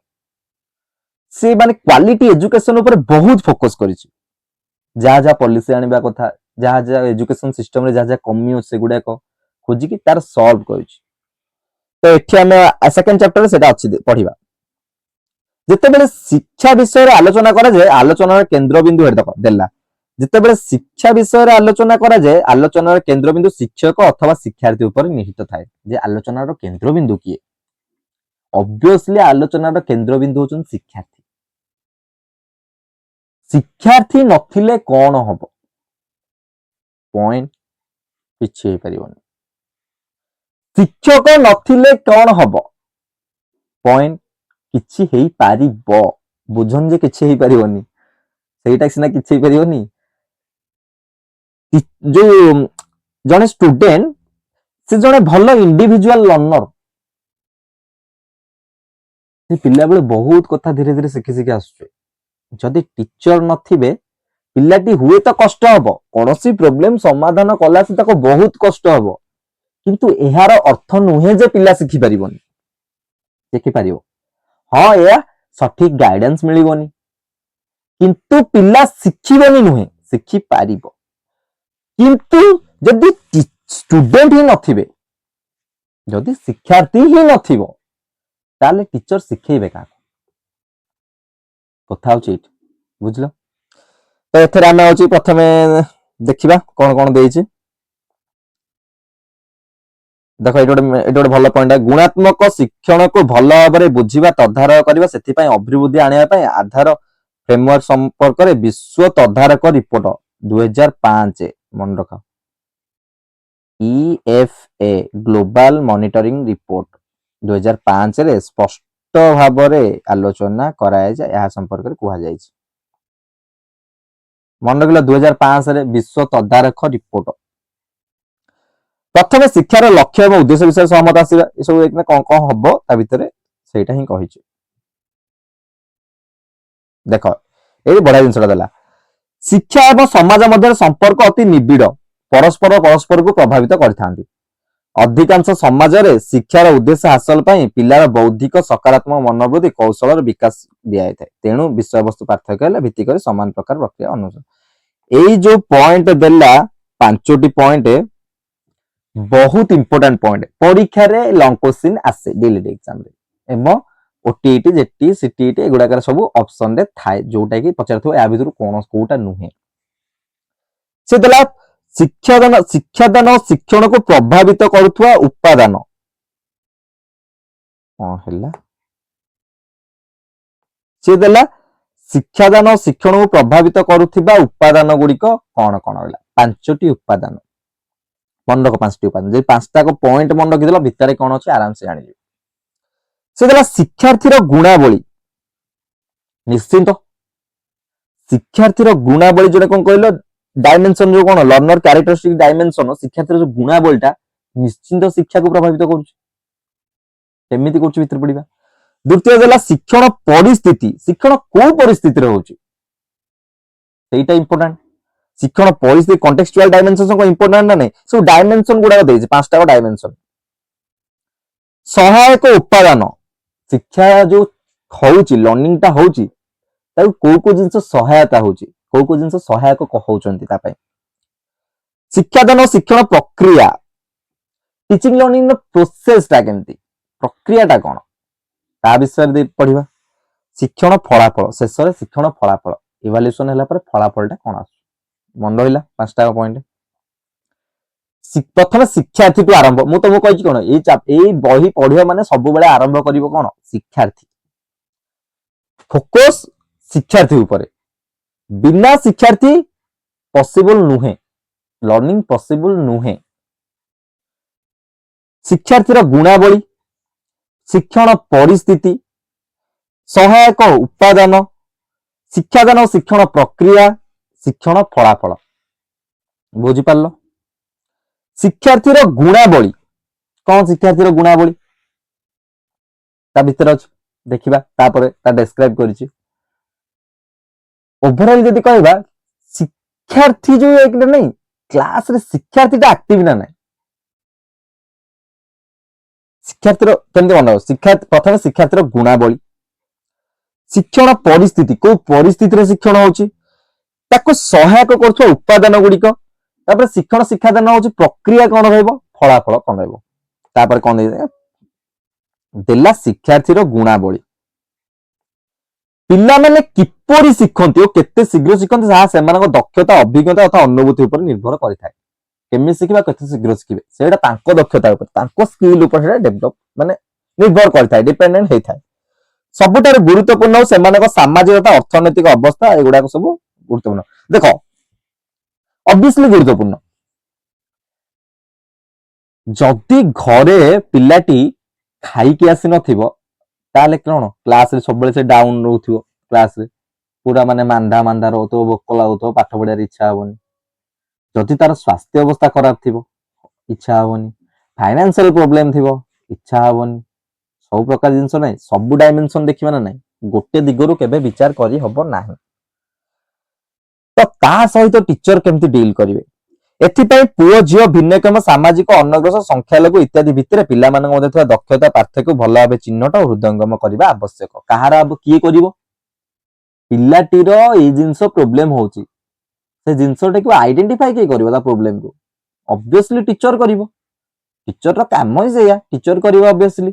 ସେ ମାନେ କ୍ୱାଲିଟି ଏଜୁକେସନ ଉପରେ ବହୁତ ଫୋକସ କରିଛି। ଯାହା ଯାହା ପଲିସି ଆଣିବା କଥା, ଯାହା ଯାହା ଏଜୁକେସନ ସିଷ୍ଟମରେ ଯାହା ଯାହା କମି ଅଛି ସେଗୁଡାକ ଖୋଜିକି ତାର ସଲ୍ଭ କରିଛି। ତ ଏଠି ଆମେ ସେକେଣ୍ଡ ଚାପ୍ଟରରେ ସେଟା ଅଛି ପଢିବା। ଯେତେବେଳେ ଶିକ୍ଷା ବିଷୟରେ ଆଲୋଚନା କରାଯାଏ, ଆଲୋଚନାର କେନ୍ଦ୍ରବିନ୍ଦୁ ଦେଲା। ଯେତେବେଳେ ଶିକ୍ଷା ବିଷୟରେ ଆଲୋଚନା କରାଯାଏ, ଆଲୋଚନାର କେନ୍ଦ୍ରବିନ୍ଦୁ ଶିକ୍ଷକ ଅଥବା ଶିକ୍ଷାର୍ଥୀ ଉପରେ ନିହିତ ଥାଏ। ଯେ ଆଲୋଚନାର କେନ୍ଦ୍ରବିନ୍ଦୁ କିଏ? ଅବଭିୟସଲି ଆଲୋଚନାର କେନ୍ଦ୍ରବିନ୍ଦୁ ହଉଛନ୍ତି ଶିକ୍ଷାର୍ଥୀ। ଶିକ୍ଷାର୍ଥୀ ନଥିଲେ କଣ ହବ? ପଏଣ୍ଟ କିଛି ହେଇପାରିବନି। ଶିକ୍ଷକ ନଥିଲେ କଣ ହବ? ପଏଣ୍ଟ କିଛି ହେଇପାରିବ। ବୁଝନି ଯେ କିଛି ହେଇପାରିବନି, ସେଇଟା ସିନା କିଛି ହେଇପାରିବନି। ଯୋଉ ଜଣେ ଷ୍ଟୁଡେଣ୍ଟ ସେ ଜଣେ ଭଲ ଇଣ୍ଡିଭିଜୁଆଲ ଲର୍ଣ୍ଣର, ସେ ପିଲାବେଳେ ବହୁତ କଥା ଧୀରେ ଧୀରେ ଶିଖି ଶିଖି ଆସୁଛି। ଯଦି ଟିଚର ନଥିବେ ପିଲାଟି ହୁଏତ କଷ୍ଟ ହବ, କୌଣସି ପ୍ରୋବ୍ଲେମ ସମାଧାନ କଲା ସେ ତାକୁ ବହୁତ କଷ୍ଟ ହବ, କିନ୍ତୁ ଏହାର ଅର୍ଥ ନୁହେଁ ଯେ ପିଲା ଶିଖିପାରିବନି। ଶିଖିପାରିବ, ହଁ ଏହା ସଠିକ ଗାଇଡାନ୍ସ ମିଳିବନି, କିନ୍ତୁ ପିଲା ଶିଖିବନି ନୁହେଁ, ଶିଖିପାରିବ। କିନ୍ତୁ ଯଦି ଷ୍ଟୁଡେଣ୍ଟ ହିଁ ନଥିବେ, ଯଦି ଶିକ୍ଷାର୍ଥୀ ହିଁ ନଥିବ, ତାହେଲେ ଟିଚର ଶିଖେଇବେ କାହାକୁ? କଥା ହଉଛି ଏଇଠି। ବୁଝିଲ? ତ ଏଥିରେ ଆମେ ହଉଛି ପ୍ରଥମେ ଦେଖିବା କଣ କଣ ଦେଇଛି। ଦେଖ ଏଇଟା ଗୋଟେ ଭଲ ପଏଣ୍ଟ। ଗୁଣାତ୍ମକ ଶିକ୍ଷଣକୁ ଭଲ ଭାବରେ ବୁଝିବା ତଦାରଖ କରିବା, ସେଥିପାଇଁ ଅଭିବୃଦ୍ଧି ଆଣିବା ପାଇଁ ଆଧାର ଫ୍ରେମୱାର୍କ ସମ୍ପର୍କରେ ବିଶ୍ୱ ତଦାରଖ ରିପୋର୍ଟ 2005 ମନେ ରଖ, EFA ଗ୍ଲୋବାଲ ମନିଟରିଂ ରିପୋର୍ଟ 2005 ରେ ସ୍ପଷ୍ଟ ଭାବରେ ଆଲୋଚନା କରାଯାଇଛି ଏହା ସମ୍ପର୍କରେ କୁହାଯାଇଛି। ମନେ ରଖିଲ 2005 ରେ ବିଶ୍ୱ ତଦାରଖ ରିପୋର୍ଟ। ପ୍ରଥମେ ଶିକ୍ଷାର ଲକ୍ଷ୍ୟ ଏବଂ ଉଦ୍ଦେଶ୍ୟ ବିଷୟରେ ସହମତ ଆସିବା। ଏସବୁ କଣ କଣ ହବ ତା ଭିତରେ ସେଇଟା ହିଁ କହିଛି। ଦେଖ ଏଇ ବଢିଆ ଜିନିଷଟା ଦେଲା, ଶିକ୍ଷା ଏବଂ ସମାଜ ମଧ୍ୟରେ ସମ୍ପର୍କ ଅତି ନିବିଡ଼, ପରସ୍ପରକୁ ପ୍ରଭାବିତ କରିଥାନ୍ତି। ଅଧିକାଂଶ ସମାଜରେ ଶିକ୍ଷାର ଉଦ୍ଦେଶ୍ୟ ହାସଲ ପାଇଁ ପିଲାର ବୌଦ୍ଧିକ ସକାରାତ୍ମକ ମନୋବୃତ୍ତି କୌଶଳର ବିକାଶ ଦିଆଯାଇଥାଏ। ତେଣୁ ବିଷୟବସ୍ତୁ ପାର୍ଥକ୍ୟ ହେଲେ ଭିତ୍ତି କରି ସମାନ ପ୍ରକାର ପ୍ରକ୍ରିୟା ଅନୁସରଣ। ଏଇ ଯୋଉ ପଏଣ୍ଟ ଦେଲା 5ଟି ପଏଣ୍ଟ ବହୁତ ଇମ୍ପୋର୍ଟାଣ୍ଟ ପଏଣ୍ଟ, ପରୀକ୍ଷାରେ ଲଙ୍ଗ କ୍ୱେଶ୍ଚିନ୍ ଆସେ ଡିଲିଟ ଏକ୍ସାମରେ ଏବଂ ଓଟିଇଟି ଜେଟି ସିଟିଇଟି ଏଗୁଡାକରେ ସବୁ ଅପସନରେ ଥାଏ, ଯୋଉଟା କି ପଚାରୁଥିବ ୟା ଭିତରୁ କୋଉଟା ନୁହେଁ। ସେ ଦେଲା ଶିକ୍ଷାଦାନ ଶିକ୍ଷଣକୁ ପ୍ରଭାବିତ କରୁଥିବା ଉପାଦାନ। କଣ ହେଲା? ସେ ଦେଲା ଶିକ୍ଷାଦାନ ଶିକ୍ଷଣକୁ ପ୍ରଭାବିତ କରୁଥିବା ଉପାଦାନ ଗୁଡିକ କଣ କଣ ହେଲା? 5ଟି ଉପାଦାନ। ମନେ ରଖ 5ଟି ଉପାଦାନ। ଯଦି 5ଟାକ ପଏଣ୍ଟ ମନେ ରଖିଦେଲ ଭିତରେ କଣ ଅଛି ଆରାମସେ ଜାଣିଯିବ। ସେ ଦେଲା ଶିକ୍ଷାର୍ଥୀର ଗୁଣାବଳୀ। ନିଶ୍ଚିନ୍ତ ଶିକ୍ଷାର୍ଥୀର ଗୁଣାବଳୀ ଯୋଉଟା କଣ କହିଲ ଡାଇମେନସନ, ଯୋଉ କଣ ଲର୍ନର କ୍ୟାରେକ୍ଟରିଷ୍ଟିକ ଡାଇମେନସନ, ଶିକ୍ଷାର୍ଥୀର ଯୋଉ ଗୁଣାବଳୀଟା ନିଶ୍ଚିନ୍ତ ଶିକ୍ଷାକୁ ପ୍ରଭାବିତ କରୁଛି। କେମିତି କରୁଛି ଭିତରେ ପଡିବା। ଦ୍ୱିତୀୟ ଦେଲା ଶିକ୍ଷଣ ପରିସ୍ଥିତି, ଶିକ୍ଷଣ କୋଉ ପରିସ୍ଥିତିରେ ହଉଛି ସେଇଟା ଇମ୍ପୋର୍ଟାଣ୍ଟ। ଶିକ୍ଷଣ ପରିସ୍ଥିତି କଣ୍ଟେକ୍ସଚୁଆଲ ଡାଇମେନସନ ସବୁ ଇମ୍ପୋର୍ଟାଣ୍ଟ ନା ନାହିଁ, ସବୁ ଡାଇମେନସନ ଗୁଡାକ ଦେଇଛି 5ଟା ଡାଇମେନସନ। ସହାୟକ ଉପାଦାନ, ଶିକ୍ଷା ଯୋଉ ହଉଛି ଲର୍ଣ୍ଣିଂଟା ହଉଛି ତାକୁ କୋଉ ଜିନିଷ ସହାୟତା ହଉଛି, କୋଉ ଜିନିଷ ସହାୟକ ହଉଛନ୍ତି ତା ପାଇଁ। ଶିକ୍ଷାଦାନ ଶିକ୍ଷଣ ପ୍ରକ୍ରିୟା, ଟିଚିଂ ଲର୍ଣ୍ଣିଂ ର ପ୍ରୋସେସଟା କେମିତି, ପ୍ରକ୍ରିୟାଟା କଣ ତା ବିଷୟରେ ପଢିବା। ଶିକ୍ଷଣ ଫଳାଫଳ, ଶେଷରେ ଶିକ୍ଷଣ ଫଳାଫଳ ଇଭାଲୁଏସନ ହେଲା ପରେ ଫଳାଫଳଟା କଣ ଆସୁଛି। ମନେ ରହିଲା 5ଟା ପଏଣ୍ଟ। ପ୍ରଥମେ ଶିକ୍ଷାର୍ଥୀଠୁ ଆରମ୍ଭ। ମୁଁ ତମକୁ କହିଛି କଣ ଏଇ ବହି ପଢିବ ମାନେ ସବୁବେଳେ ଆରମ୍ଭ କରିବ କଣ ଶିକ୍ଷାର୍ଥୀ, ଫୋକସ ଶିକ୍ଷାର୍ଥୀ ଉପରେ। ବିନା ଶିକ୍ଷାର୍ଥୀ ପସିବଲ ନୁହେଁ, ଲର୍ଣ୍ଣିଂ ପସିବଲ ନୁହେଁ। ଶିକ୍ଷାର୍ଥୀର ଗୁଣାବଳୀ, ଶିକ୍ଷଣ ପରିସ୍ଥିତି, ସହାୟକ ଉପାଦାନ, ଶିକ୍ଷାଦାନ ଶିକ୍ଷଣ ପ୍ରକ୍ରିୟା, ଶିକ୍ଷଣ ଫଳାଫଳ। ବୁଝିପାରିଲ? ଶିକ୍ଷାର୍ଥୀର ଗୁଣାବଳୀ କଣ? ଶିକ୍ଷାର୍ଥୀର ଗୁଣାବଳୀ ତା ଭିତରେ ଅଛି, ଦେଖିବା ତାପରେ ତା ଡେସ୍କ୍ରାଇବ କରିଛି। ଓଭରଅଲ ଯଦି କହିବା ଶିକ୍ଷାର୍ଥୀ ଯୋଉ ଏକଟା ନାହିଁ କ୍ଲାସରେ ଶିକ୍ଷାର୍ଥୀଟା ଆକ୍ଟିଭ ନା ନାହିଁ, ଶିକ୍ଷାର୍ଥୀର କେମିତି ମନେ ହବ। ପ୍ରଥମେ ଶିକ୍ଷାର୍ଥୀର ଗୁଣାବଳୀ, ଶିକ୍ଷଣ ପରିସ୍ଥିତି କୋଉ ପରିସ୍ଥିତିରେ ଶିକ୍ଷଣ ହଉଛି, ତାକୁ ସହାୟକ କରୁଥିବା ଉପାଦାନ ଗୁଡିକ, ତାପରେ ଶିକ୍ଷଣ ଶିକ୍ଷାଦାନ ହଉଛି ପ୍ରକ୍ରିୟା କଣ ରହିବ, ଫଳାଫଳ କଣ ରହିବ। ତାପରେ କଣ ଦେଲା ଶିକ୍ଷାର୍ଥୀର ଗୁଣାବଳୀ, ପିଲାମାନେ କିପରି ଶିଖନ୍ତି ଓ କେତେ ଶୀଘ୍ର ଶିଖନ୍ତି ତାହା ସେମାନଙ୍କ ଦକ୍ଷତା ଅଭିଜ୍ଞତା ତଥା ଅନୁଭୂତି ଉପରେ ନିର୍ଭର କରିଥାଏ। କେମିତି ଶିଖିବା, କେତେ ଶୀଘ୍ର ଶିଖିବେ ସେଇଟା ତାଙ୍କ ଦକ୍ଷତା ଉପରେ, ତାଙ୍କ ସ୍କିଲ ଉପରେ ସେଇଟା ଡେଭଲପ ମାନେ ନିର୍ଭର କରିଥାଏ, ଡିପେଣ୍ଡେଣ୍ଟ ହେଇଥାଏ। ସବୁଠାରୁ ଗୁରୁତ୍ୱପୂର୍ଣ୍ଣ ସେମାନଙ୍କ ସାମାଜିକ ତଥା ଅର୍ଥନୈତିକ ଅବସ୍ଥା, ଏଗୁଡାକ ସବୁ ଗୁରୁତ୍ୱପୂର୍ଣ୍ଣ। ଦେଖ ଅବଭିୟସଲି ଗୁରୁତ୍ୱପୂର୍ଣ୍ଣ। ଯଦି ଘରେ ପିଲାଟି ଖାଇକି ଆସିନଥିବ ତାହେଲେ କଣ କ୍ଲାସରେ ସବୁବେଳେ ସେ ଡାଉନ ରହୁଥିବ, କ୍ଲାସରେ ପୁରା ମାନେ ମାନ୍ଦା ରହୁଥିବ, ଭୋକ ଲାଗୁଥିବ, ପାଠ ପଢିବାର ଇଚ୍ଛା ହବନି। ଯଦି ତାର ସ୍ୱାସ୍ଥ୍ୟ ଅବସ୍ଥା ଖରାପ ଥିବ ଇଚ୍ଛା ହବନି, ଫାଇନାନ୍ସିଆଲ ପ୍ରୋବ୍ଲେମ ଥିବ ଇଚ୍ଛା ହବନି। ସବୁ ପ୍ରକାର ଜିନିଷ ନାହିଁ, ସବୁ ଡାଇମେନସନ ଦେଖିବା ନା ନାହିଁ, ଗୋଟେ ଦିଗରୁ କେବେ ବିଚାର କରି ହବ ନାହିଁ। ତ ତା ସହିତ ଟିଚର କେମିତି ଡିଲ୍ କରିବେ, ଏଥିପାଇଁ ପୁଅ ଝିଅ ଭିନ୍ନକ୍ଷମ ସାମାଜିକ ଅନଗ୍ରସର ସଂଖ୍ୟାଲଘୁ ଇତ୍ୟାଦି ଭିତରେ ପିଲାମାନଙ୍କ ମଧ୍ୟରେ ଥିବା ଦକ୍ଷତା ପାର୍ଥକ୍ୟକୁ ଭଲ ଭାବେ ଚିହ୍ନଟ ଓ ହୃଦୟଙ୍ଗମ କରିବା ଆବଶ୍ୟକ। କାହାର କିଏ କରିବ, ପିଲାଟିର ଏଇ ଜିନିଷ ପ୍ରୋବ୍ଲେମ ହଉଛି, ସେ ଜିନିଷଟାକୁ ଆଇଡେଣ୍ଟିଫାଇ କିଏ କରିବ, ତା ପ୍ରୋବ୍ଲେମକୁ ଅବଭିୟସଲି ଟିଚର କରିବ। ଟିଚରର କାମ ହିଁ ସେଇଆ, ଟିଚର କରିବ ଅବଭିୟସଲି।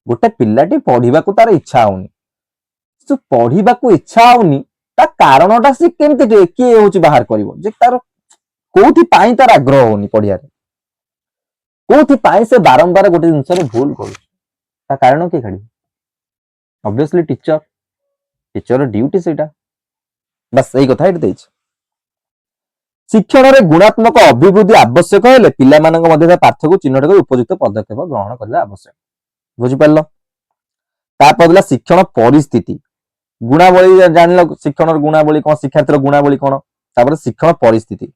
ଗୋଟେ ପିଲାଟି ପଢିବାକୁ ତାର ଇଚ୍ଛା ହଉନି, ପଢିବାକୁ ଇଚ୍ଛା ହଉନି ତା କାରଣଟା ସେ କେମିତି କିଏ ହଉଛି ବାହାର କରିବ, ଯେ ତାର କୋଉଥିପାଇଁ ତାର ଆଗ୍ରହ ହଉନି ପଢିବାରେ, କୋଉଥିପାଇଁ ସେ ବାରମ୍ବାର ଗୋଟେ ଜିନିଷରେ ଭୁଲ କରୁଛି, ତା କାରଣ କିଏ କାଢିବ, ଅବଭିୟସଲି ଟିଚର। ଟିଚରର ଡ୍ୟୁଟି ସେଇଟା। ବାସ୍ ଏଇ କଥା ଏଠି ଦେଇଛି। ଶିକ୍ଷଣରେ ଗୁଣାତ୍ମକ ଅଭିବୃଦ୍ଧି ଆବଶ୍ୟକ ହେଲେ ପିଲାମାନଙ୍କ ମଧ୍ୟରେ ପାର୍ଥକ୍ୟକୁ ଚିହ୍ନଟ କରି ଉପଯୁକ୍ତ ପଦକ୍ଷେପ ଗ୍ରହଣ କରିବା ଆବଶ୍ୟକ। ବୁଝିପାରିଲ? तापर शिक्षण परिस्थिति गुणावली जान शिक्षण गुणावली कौन शिक्षार्थी गुणावली कौन तापर शिक्षण परिस्थिति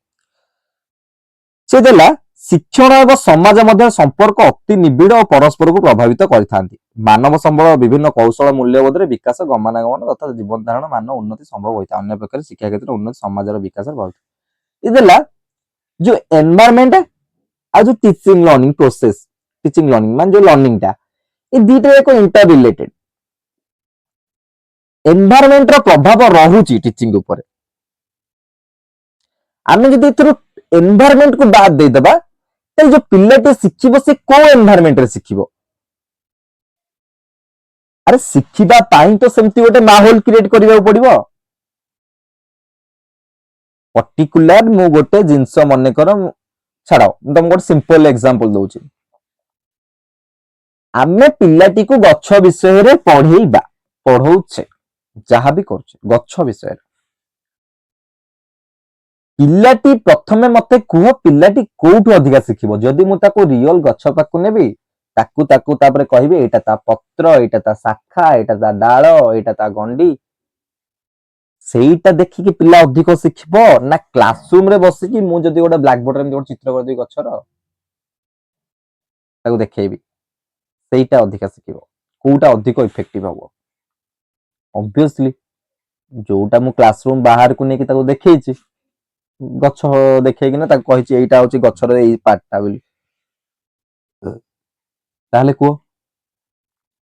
से देला शिक्षण एवं समाज मध्य संपर्क अति निबिड़ और परस्पर को प्रभावित करथांती मानव संबल विभिन्न कौशल मूल्यबोध विकास गमनागमन तथा जीवन धारण मान उन्नति संभव होता अन्य प्रकार शिक्षा क्षेत्र उन्नति समाज विकास इदेला जो एनवायरनमेंट आ जो teaching learning process teaching learning मान जो लर्निंग टा ये दीटा एक इंटर रिलेटेड एनवायरनमेंट रो प्रभाव रहुची टीचिंग ऊपर आमे जदि एथरो एनवायरनमेंट को बाद दे दबा तो जो पिल्लाटे शिखिबो से को एनवायरनमेंट रे शिखिबो अरे शिखिबा पाई तो सेमती गोटे माहौल क्रिएट करिवा पड़िबो पर्टिकुलर मु गोटे जिंस मने कर छाड़ो तुम गोटे सिंपल एग्जांपल दउची आमे पिल्लाटी को गच्छ विषय रे पढेइबा पढौछे जहा भी करछे गच्छ विषय पिल्लाटी प्रथमे मते कुह पिल्लाटी कोठु अधिका शिखिबो जदि मु ताको रियल गच्छ पाकु नेबी ताकु ताकु तापरे कहबी एटा ता पत्र एटा ता शाखा एटा ता डाळ एटा ता गंडी सेईटा देखि कि पिल्ला अधिक शिखिबो ना क्लासरूम रे बसी कि मु जदि गोटे ब्लैक बोर्ड रे गोटे चित्र कर देई गच्छर ताकु देखैबी सेईटा अधिक शिखिबो कोउटा अधिक इफेक्टिव हबो ऑब्वियसली जोटा मु क्लासरूम बाहर को नेकी ताकु देखैछि गच्छ देखैकि ना ताकु कहिछि एईटा होछि गच्छर एई पार्टटा बोली ताहले को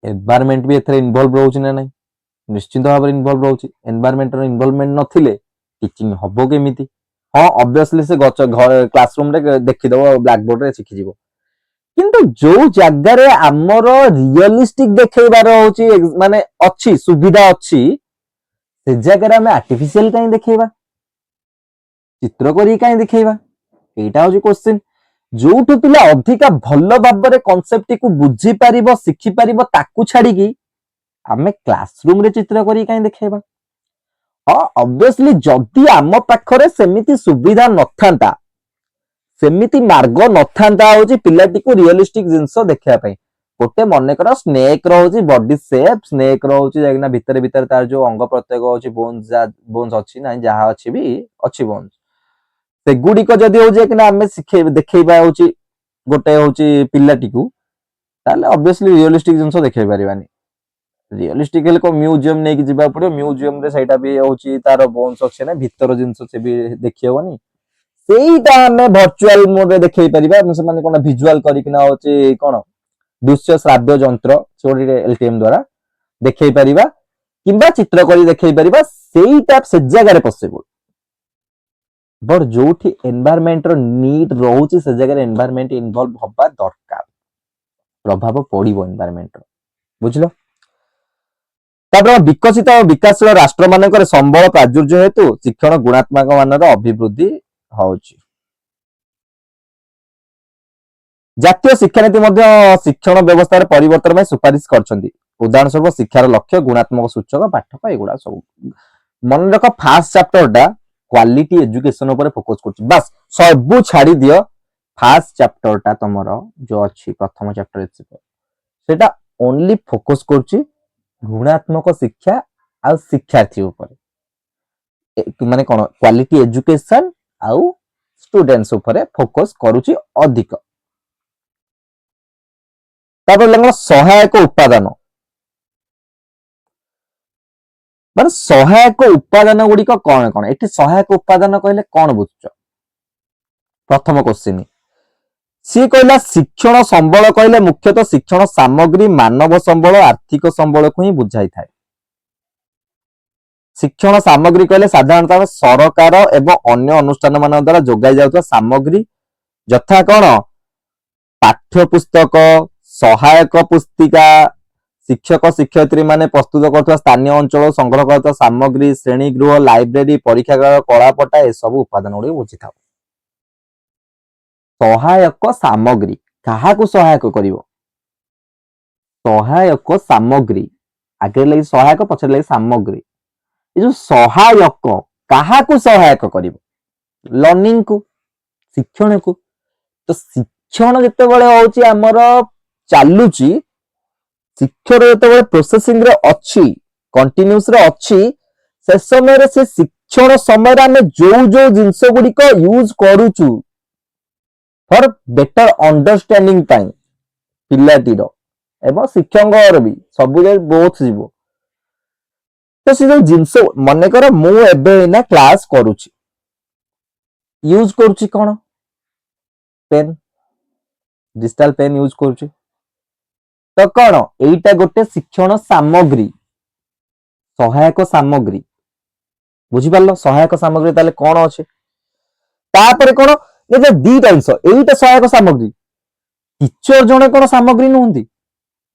एनवायरनमेंट भी एथरे इन्वॉल्व रहउछि ना नहीं निश्चित भाव में इन्वॉल्व रहउछि एनवायरनमेंट रो इन्वॉल्वमेंट नथिले टीचिंग हबो केमिति हां ऑब्वियसली से गच्छ घर क्लासरूम रे देखि दबो ब्लैक बोर्ड रे सिखि जिवो किंतु जो जगह रे हमरो रियलिस्टिक देखैबार होछि माने अछि सुविधा अछि से जगह रे हमें आर्टिफिशियल काई देखैबा चित्र करी काई देखैबा एटा होछि क्वेश्चन जोठु पिला अधिका भल्ल भाबरे कांसेप्ट को बुझी परिबो सिखि परिबो ताकू छाडी की हमें क्लासरूम रे चित्र करी काई देखैबा हां ऑब्वियसली जदी आम पाखरे सेमिति सुविधा नथांता सेमिति मार्ग नथांता होछि पिलाटी को रियलिस्टिक जिंस देखैया पई गोटे मने कर स्नेक रहउछि बॉडी शेप स्नेक रहउछि जागिना भितर भितर तार जो अंग प्रत्येक होछि बोन्स अछि ना जहा अछि भी अछि बोन्स से गुडी को जदी हो जे कि ना हमें सिखे देखैबा होछि गोटे होछि पिलाटी को ताले ऑब्वियसली रियलिस्टिक जिंस देखै परिबानी रियलिस्टिक हेले को म्यूजियम नै कि जिबा पड़ो म्यूजियम रे सेटा भी होछि तार बोन्स अछि ना भितर जिंस से भी देखि होबनी सेईटा हमें वर्चुअल मोड रे देखै परिबा से माने कोन विजुअल करी कि ना होछि कोन दृश्य श्राव्य यंत्र छोडी एलटीएम द्वारा देखै परिबा किंबा चित्र करी देखै परिबा सेईटा से जगह रे पॉसिबल बट जोठी एनवायरनमेंट रो नीड रहउछि से जगह रे एनवायरनमेंट इन्वॉल्व होबा दरकार प्रभाव पड़िबो एनवायरनमेंट रो बुझलो तापर विकसित और विकासशील राष्ट्र मानकर संबल प्राचुर्य हेतु शिक्षण गुणात्मक मानर अभिवृद्धि होउछि जातीय शिक्षा नीति मध्य शिक्षण व्यवस्था रे परिवर्तन में सुपारिश करछंती उदाहरण स्वरूप शिक्षार लक्ष्य गुणात्मक सूचक पाठक एगुडा सब मन रख फास्ट चैप्टर टा क्वालिटी एजुकेशन ऊपर फोकस करछि बस सब छाडी दियो फास्ट चैप्टर टा तमरो जो अछि प्रथम चैप्टर सेटा ओनली फोकस करछि गुणात्मक शिक्षा आ शिक्षार्थी ऊपर माने कोन क्वालिटी एजुकेशन आ स्टूडेंट्स ऊपर फोकस करूछि अधिक तापर लंग सहायक उत्पादन माने सहायक उत्पादन गुडी को कोन कोन एठी सहायक उत्पादन कहले कोन बुझछ प्रथम क्वेश्चन सी कहला शिक्षण संबल कहले मुख्यतः शिक्षण सामग्री मानव संबल आर्थिक संबल को ही बुझाई थाए शिक्षण सामग्री कहले साधारणतः सरकार एवं अन्य अनुष्ठान मान द्वारा जोगाई जाउता सामग्री यथा कोन पाठ्य पुस्तक सहायक पुस्तिका शिक्षक शिक्षयित्री माने प्रस्तुत करथवा स्थानीय अंचल संग्रह करथवा सामग्री श्रेणी गृह लाइब्रेरी परीक्षागार कलापटा ए सब उत्पादन गुडी बुझी थाओ सहायक सामग्री कहा को सहायक करिवो सहायक सामग्री आगे लगी सहायक पछरे लगी सामग्री ए जो सहायक कहा को सहायक करिवो लर्निंग को शिक्षण को तो शिक्षण जते बळे होची हमर चालुची ଶିକ୍ଷକ ଯେତେବେଳେ ପ୍ରୋସେସିଂ ରେ ଅଛି, କଣ୍ଟିନ୍ୟୁସ୍ ରେ ଅଛି, ସେ ସମୟରେ ସେ ଶିକ୍ଷଣ ସମୟରେ ଆମେ ଯୋଉ ଯୋଉ ଜିନିଷ ଗୁଡିକ ୟୁଜ କରୁଛୁ ଫର ବେଟର ଅଣ୍ଡରଷ୍ଟାଣ୍ଡିଂ ପାଇଁ ପିଲାଟିର ଏବଂ ଶିକ୍ଷକଙ୍କର ବି ସବୁବେଳେ ବୋଥ ଯିବ। ତ ସେ ଯୋଉ ଜିନିଷ ମନେକର ମୁଁ ଏବେ ଏଇନା କ୍ଲାସ କରୁଛି, ୟୁଜ କରୁଛି କଣ ପେନ୍, ଡିଜିଟାଲ ପେନ୍ ୟୁଜ କରୁଛି। ତ କଣ ଏଇଟା ଗୋଟେ ଶିକ୍ଷଣ ସାମଗ୍ରୀ, ସହାୟକ ସାମଗ୍ରୀ। ବୁଝିପାରିଲ ସହାୟକ ସାମଗ୍ରୀ ତାହେଲେ କଣ ଅଛି। ତାପରେ କଣ ଏ ଦିଟା ଜିନିଷ, ଏଇଟା ସହାୟକ ସାମଗ୍ରୀ। ଟିଚର ଜଣେ କଣ ସାମଗ୍ରୀ ନୁହନ୍ତି,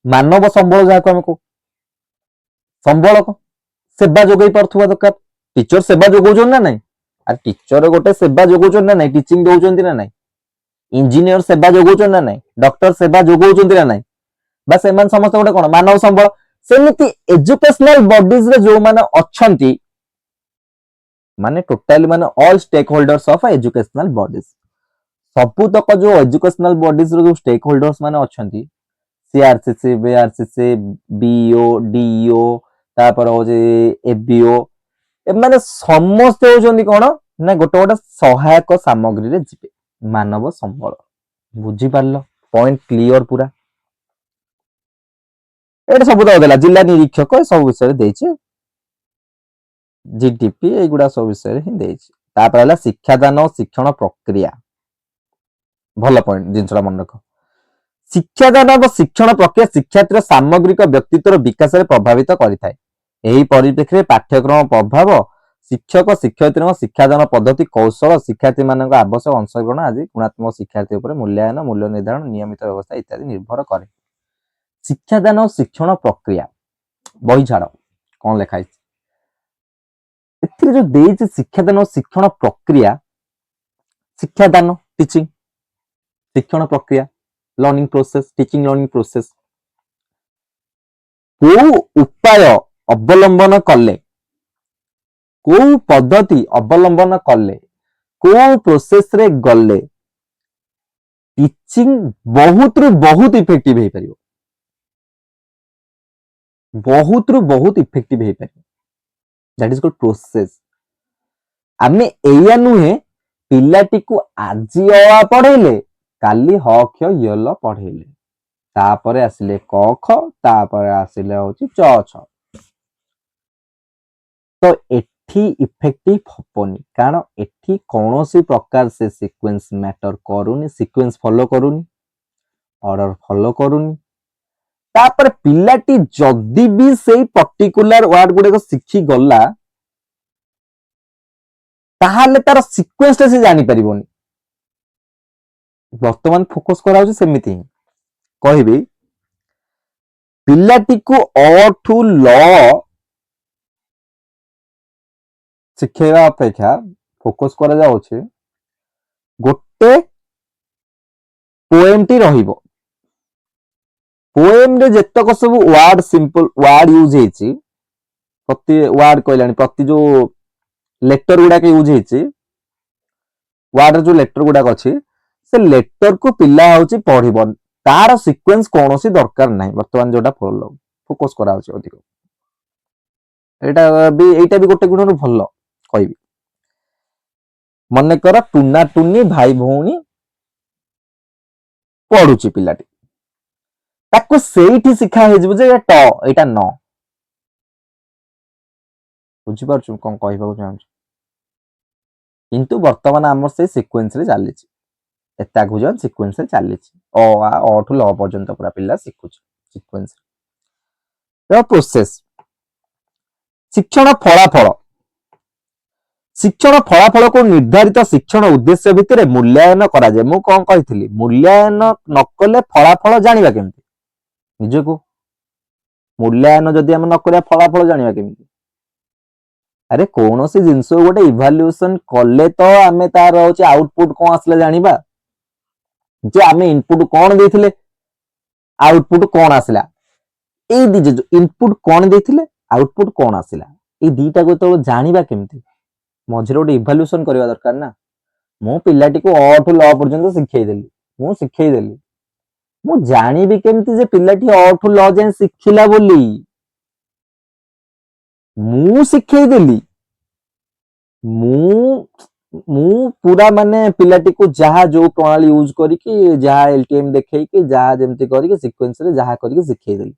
ମାନବ ସମ୍ବଳ ଯାହାକୁ ଆମେ କହୁ। ସମ୍ବଳ ସେବା ଯୋଗାଇ ପାରୁଥିବା ଦରକାର। ଟିଚର ସେବା ଯୋଗାଉଛନ୍ତି ନା ନାଇଁ? ଆଉ ଟିଚର ଗୋଟେ ସେବା ଯୋଗାଉଛନ୍ତି ନା ନାଇଁ, ଟିଚିଂ ଦଉଛନ୍ତି ନା ନାଇଁ? ଇଞ୍ଜିନିୟର ସେବା ଯୋଗାଉଛନ୍ତି ନା ନାଇଁ? ଡକ୍ଟର ସେବା ଯୋଗାଉଛନ୍ତି ନା ନାଇଁ? ବା ସେମାନେ ସମସ୍ତେ ଗୋଟେ କଣ ମାନବ ସମ୍ବଳ। ସେମିତି ଏଜୁକେଶନାଲ ବଡିଜ ରେ ଯୋଉମାନେ ଅଛନ୍ତି, ମାନେ ଟୋଟାଲି ମାନେ all stakeholders of educational bodies, ସବୁତକ ଯୋଉ ଏଜୁକେଶନାଲ ବଡିଜ ର ଯୋଉ ଷ୍ଟେକ୍ ହୋଲ୍ଡର୍ସ ମାନେ ଅଛନ୍ତି, ସିଆରସିସି, ବିଆରସିସି, ବିଇଓ, ଡିଇଓ, ତାପରେ ହଉଛି ଏବିଓ, ଏମାନେ ସମସ୍ତେ ହଉଛନ୍ତି କଣ ନା ଗୋଟେ ଗୋଟେ ସହାୟକ ସାମଗ୍ରୀରେ ଯିବେ, ମାନବ ସମ୍ବଳ। ବୁଝିପାରିଲ ପଏଣ୍ଟ କ୍ଲିୟର ପୁରା। ଏଇଟା ସବୁ ତ ଦେଲା, ଜିଲ୍ଲା ନିରୀକ୍ଷକ ସବୁ ବିଷୟରେ ଦେଇଛି, ଜିଡିପି ଏଇଗୁଡା ସବୁ ବିଷୟରେ ହିଁ ଦେଇଛି। ତାପରେ ହେଲା ଶିକ୍ଷାଦାନ ଓ ଶିକ୍ଷଣ ପ୍ରକ୍ରିୟା। ଭଲ ପଏଣ୍ଟ, ଜିନିଷଟା ମନେ ରଖ। ଶିକ୍ଷାଦାନ ଏବଂ ଶିକ୍ଷଣ ପ୍ରକ୍ରିୟା ଶିକ୍ଷାର୍ଥୀର ସାମଗ୍ରିକ ବ୍ୟକ୍ତିତ୍ୱର ବିକାଶରେ ପ୍ରଭାବିତ କରିଥାଏ। ଏହି ପରିପ୍ରେକ୍ଷୀରେ ପାଠ୍ୟକ୍ରମ ପ୍ରଭାବ, ଶିକ୍ଷକ ଶିକ୍ଷୟିତ୍ରୀଙ୍କ ଶିକ୍ଷାଦାନ ପଦ୍ଧତି, କୌଶଳ, ଶିକ୍ଷାର୍ଥୀମାନଙ୍କ ଆବଶ୍ୟକ ଅଂଶଗ୍ରହଣ ଆଦି ଗୁଣାତ୍ମକ ଶିକ୍ଷାର୍ଥୀ ଉପରେ ମୂଲ୍ୟାୟନ, ମୂଲ୍ୟ ନିର୍ଦ୍ଧାରଣ, ନିୟମିତ ବ୍ୟବସ୍ଥା ଇତ୍ୟାଦି ନିର୍ଭର କରେ। ଶିକ୍ଷାଦାନ ଓ ଶିକ୍ଷଣ ପ୍ରକ୍ରିୟା, ବହି ଛାଡ କଣ ଲେଖା ହେଇଛି ଏଥିରେ ଯୋଉ ଦେଇଛି ଶିକ୍ଷାଦାନ ଓ ଶିକ୍ଷଣ ପ୍ରକ୍ରିୟା। ଶିକ୍ଷାଦାନ ଟିଚିଂ, ଶିକ୍ଷଣ ପ୍ରକ୍ରିୟା learning process, teaching learning process. କୋଉ ଉପାୟ ଅବଲମ୍ବନ କଲେ, କୋଉ ପଦ୍ଧତି ଅବଲମ୍ବନ କଲେ, କୋଉ ପ୍ରୋସେସ ରେ ଗଲେ ଟିଚିଂ ବହୁତରୁ ବହୁତ ଇଫେକ୍ଟିଭ ହେଇପାରିବ, ବହୁତରୁ ବହୁତ ଇଫେକ୍ଟିଭ ହେଇପାରିବ। That is called process. ଆମେ ଏଇଆ ନୁହେଁ ପିଲାଟିକୁ ଆଜି ଅ ପଢେଇଲେ କାଲି ହ କ୍ଷ ୟ ଲ ପଢେଇଲେ, ତାପରେ ଆସିଲେ କ ଖ, ତାପରେ ଆସିଲେ ହଉଛି ଚ ଛ। ତ ଏଠି ଇଫେକ୍ଟିଭ ହବନି, କାରଣ ଏଠି କୌଣସି ପ୍ରକାର ସେ ସିକ୍ୱେନ୍ସ ମ୍ୟାଟର କରୁନି, ସିକ୍ୱେନ୍ସ ଫଲୋ କରୁନି, ଅର୍ଡର ଫଲୋ କରୁନି। ତାପରେ ପିଲାଟି ଯଦି ବି ସେଇ ପର୍ଟିକୁଲାର ୱାର୍ଡ ଗୁଡିକ ଶିଖି ଗଲା, ତାହେଲେ ତାର ସିକ୍ୱେନ୍ସ ଟା ସେ ଜାଣିପାରିବନି। ବର୍ତ୍ତମାନ ଫୋକସ କରାଯାଉଛି ସେମିତି ହିଁ। କହିବି ପିଲାଟିକୁ ଅ ଠୁ ଲ ଶିଖେଇବା ଅପେକ୍ଷା ଫୋକସ କରାଯାଉଛି ଗୋଟେ ପୋଏମ ଟି ରହିବ, ପୋଏମ ରେ ଯେତକ ସବୁ ୱାର୍ଡ, ସିମ୍ପଲ ୱାର୍ଡ ୟୁଜ ହେଇଛି, ପ୍ରତି ୱାର୍ଡ କହିଲାଣି, ପ୍ରତି ଯୋଉ ଲେଟର ଗୁଡାକ ୟୁଜ ହେଇଛି, ୱାର୍ଡର ଯୋଉ ଲେଟର ଗୁଡାକ ଅଛି, ସେ ଲେଟର କୁ ପିଲା ହଉଛି ପଢିବ, ତାର ସିକ୍ୱେନ୍ସ କୌଣସି ଦରକାର ନାହିଁ। ବର୍ତ୍ତମାନ ଯୋଉଟା ଫୋକସ କରାଯାଉଛି ଅଧିକ, ଏଇଟା ବି ଗୋଟେ ଗୁଣରୁ ଭଲ। କହିବି ମନେକର ଟୁନା ଟୁନି ଭାଇ ଭଉଣୀ ପଢୁଛି ପିଲାଟି, ତାକୁ ସେଇଠି ଶିଖା ହେଇଯିବ ଯେ ଟ ଏଇଟା ନ। ବୁଝିପାରୁଛୁ କଣ କହିବାକୁ ଚାହୁଁଛୁ? କିନ୍ତୁ ବର୍ତ୍ତମାନ ଆମର ସେଇ ସିକ୍ୱେନ୍ସ ରେ ଚାଲିଛି, ଏତେ ଆଗକୁ ଯାଉ ସିକ୍ୱେନ୍ସ ରେ ଚାଲିଛି, ଅ ଠୁ ଲ ପର୍ଯ୍ୟନ୍ତ ପୁରା ପିଲା ଶିଖୁଛି ସିକ୍ୱେନ୍ସ। ପ୍ରୋସେସ। ଶିକ୍ଷଣ ଫଳାଫଳ, ଶିକ୍ଷଣ ଫଳାଫଳକୁ ନିର୍ଦ୍ଧାରିତ ଶିକ୍ଷଣ ଉଦ୍ଦେଶ୍ୟ ଭିତରେ ମୂଲ୍ୟାୟନ କରାଯାଏ। ମୁଁ କଣ କହିଥିଲି, ମୂଲ୍ୟାୟନ ନ କଲେ ଫଳାଫଳ ଜାଣିବା କେମିତି? ନିଜକୁ ମୂଲ୍ୟାୟନ ଯଦି ଆମେ ନ କରିବା ଫଳାଫଳ ଜାଣିବା କେମିତି? ଆରେ କୌଣସି ଜିନିଷ ଗୋଟେ ଇଭାଲ୍ୟୁଏସନ କଲେ ତ ଆମେ ତାର ହଉଛି ଆଉଟପୁଟ କଣ ଆସିଲେ ଜାଣିବା, ଯେ ଆମେ ଇନପୁଟ କଣ ଦେଇଥିଲେ, ଆଉଟପୁଟ କଣ ଆସିଲା। ଏଇ ଦି ଇନପୁଟ କଣ ଦେଇଥିଲେ, ଆଉଟପୁଟ କଣ ଆସିଲା, ଏଇ ଦିଟାକୁ ଯେତେବେଳେ ଜାଣିବା କେମିତି, ମଝିରେ ଗୋଟେ ଇଭାଲ୍ୟୁଏସନ କରିବା ଦରକାର ନା। ମୁଁ ପିଲାଟିକୁ ଅ ଠୁ ଲ ପର୍ଯ୍ୟନ୍ତ ଶିଖେଇଦେଲି, ମୁଁ ଜାଣିବି କେମିତି ଯେ ପିଲାଟି ଅ ଠୁ ଲ ଯାଏଁ ଶିଖିଲା ବୋଲି? ମୁଁ ଶିଖେଇଦେଲି, ମୁଁ ମୁଁ ପୁରା ମାନେ ପିଲାଟିକୁ ଯାହା ଯୋଉ ପ୍ରଣାଳୀ ୟୁଜ କରିକି ଯାହା ଏଲଟିଏମ ଦେଖେଇକି ଯାହା ଯେମିତି କରିକି ସିକ୍ୱେନ୍ସ ରେ ଯାହା କରିକି ଶିଖେଇଦେଲି।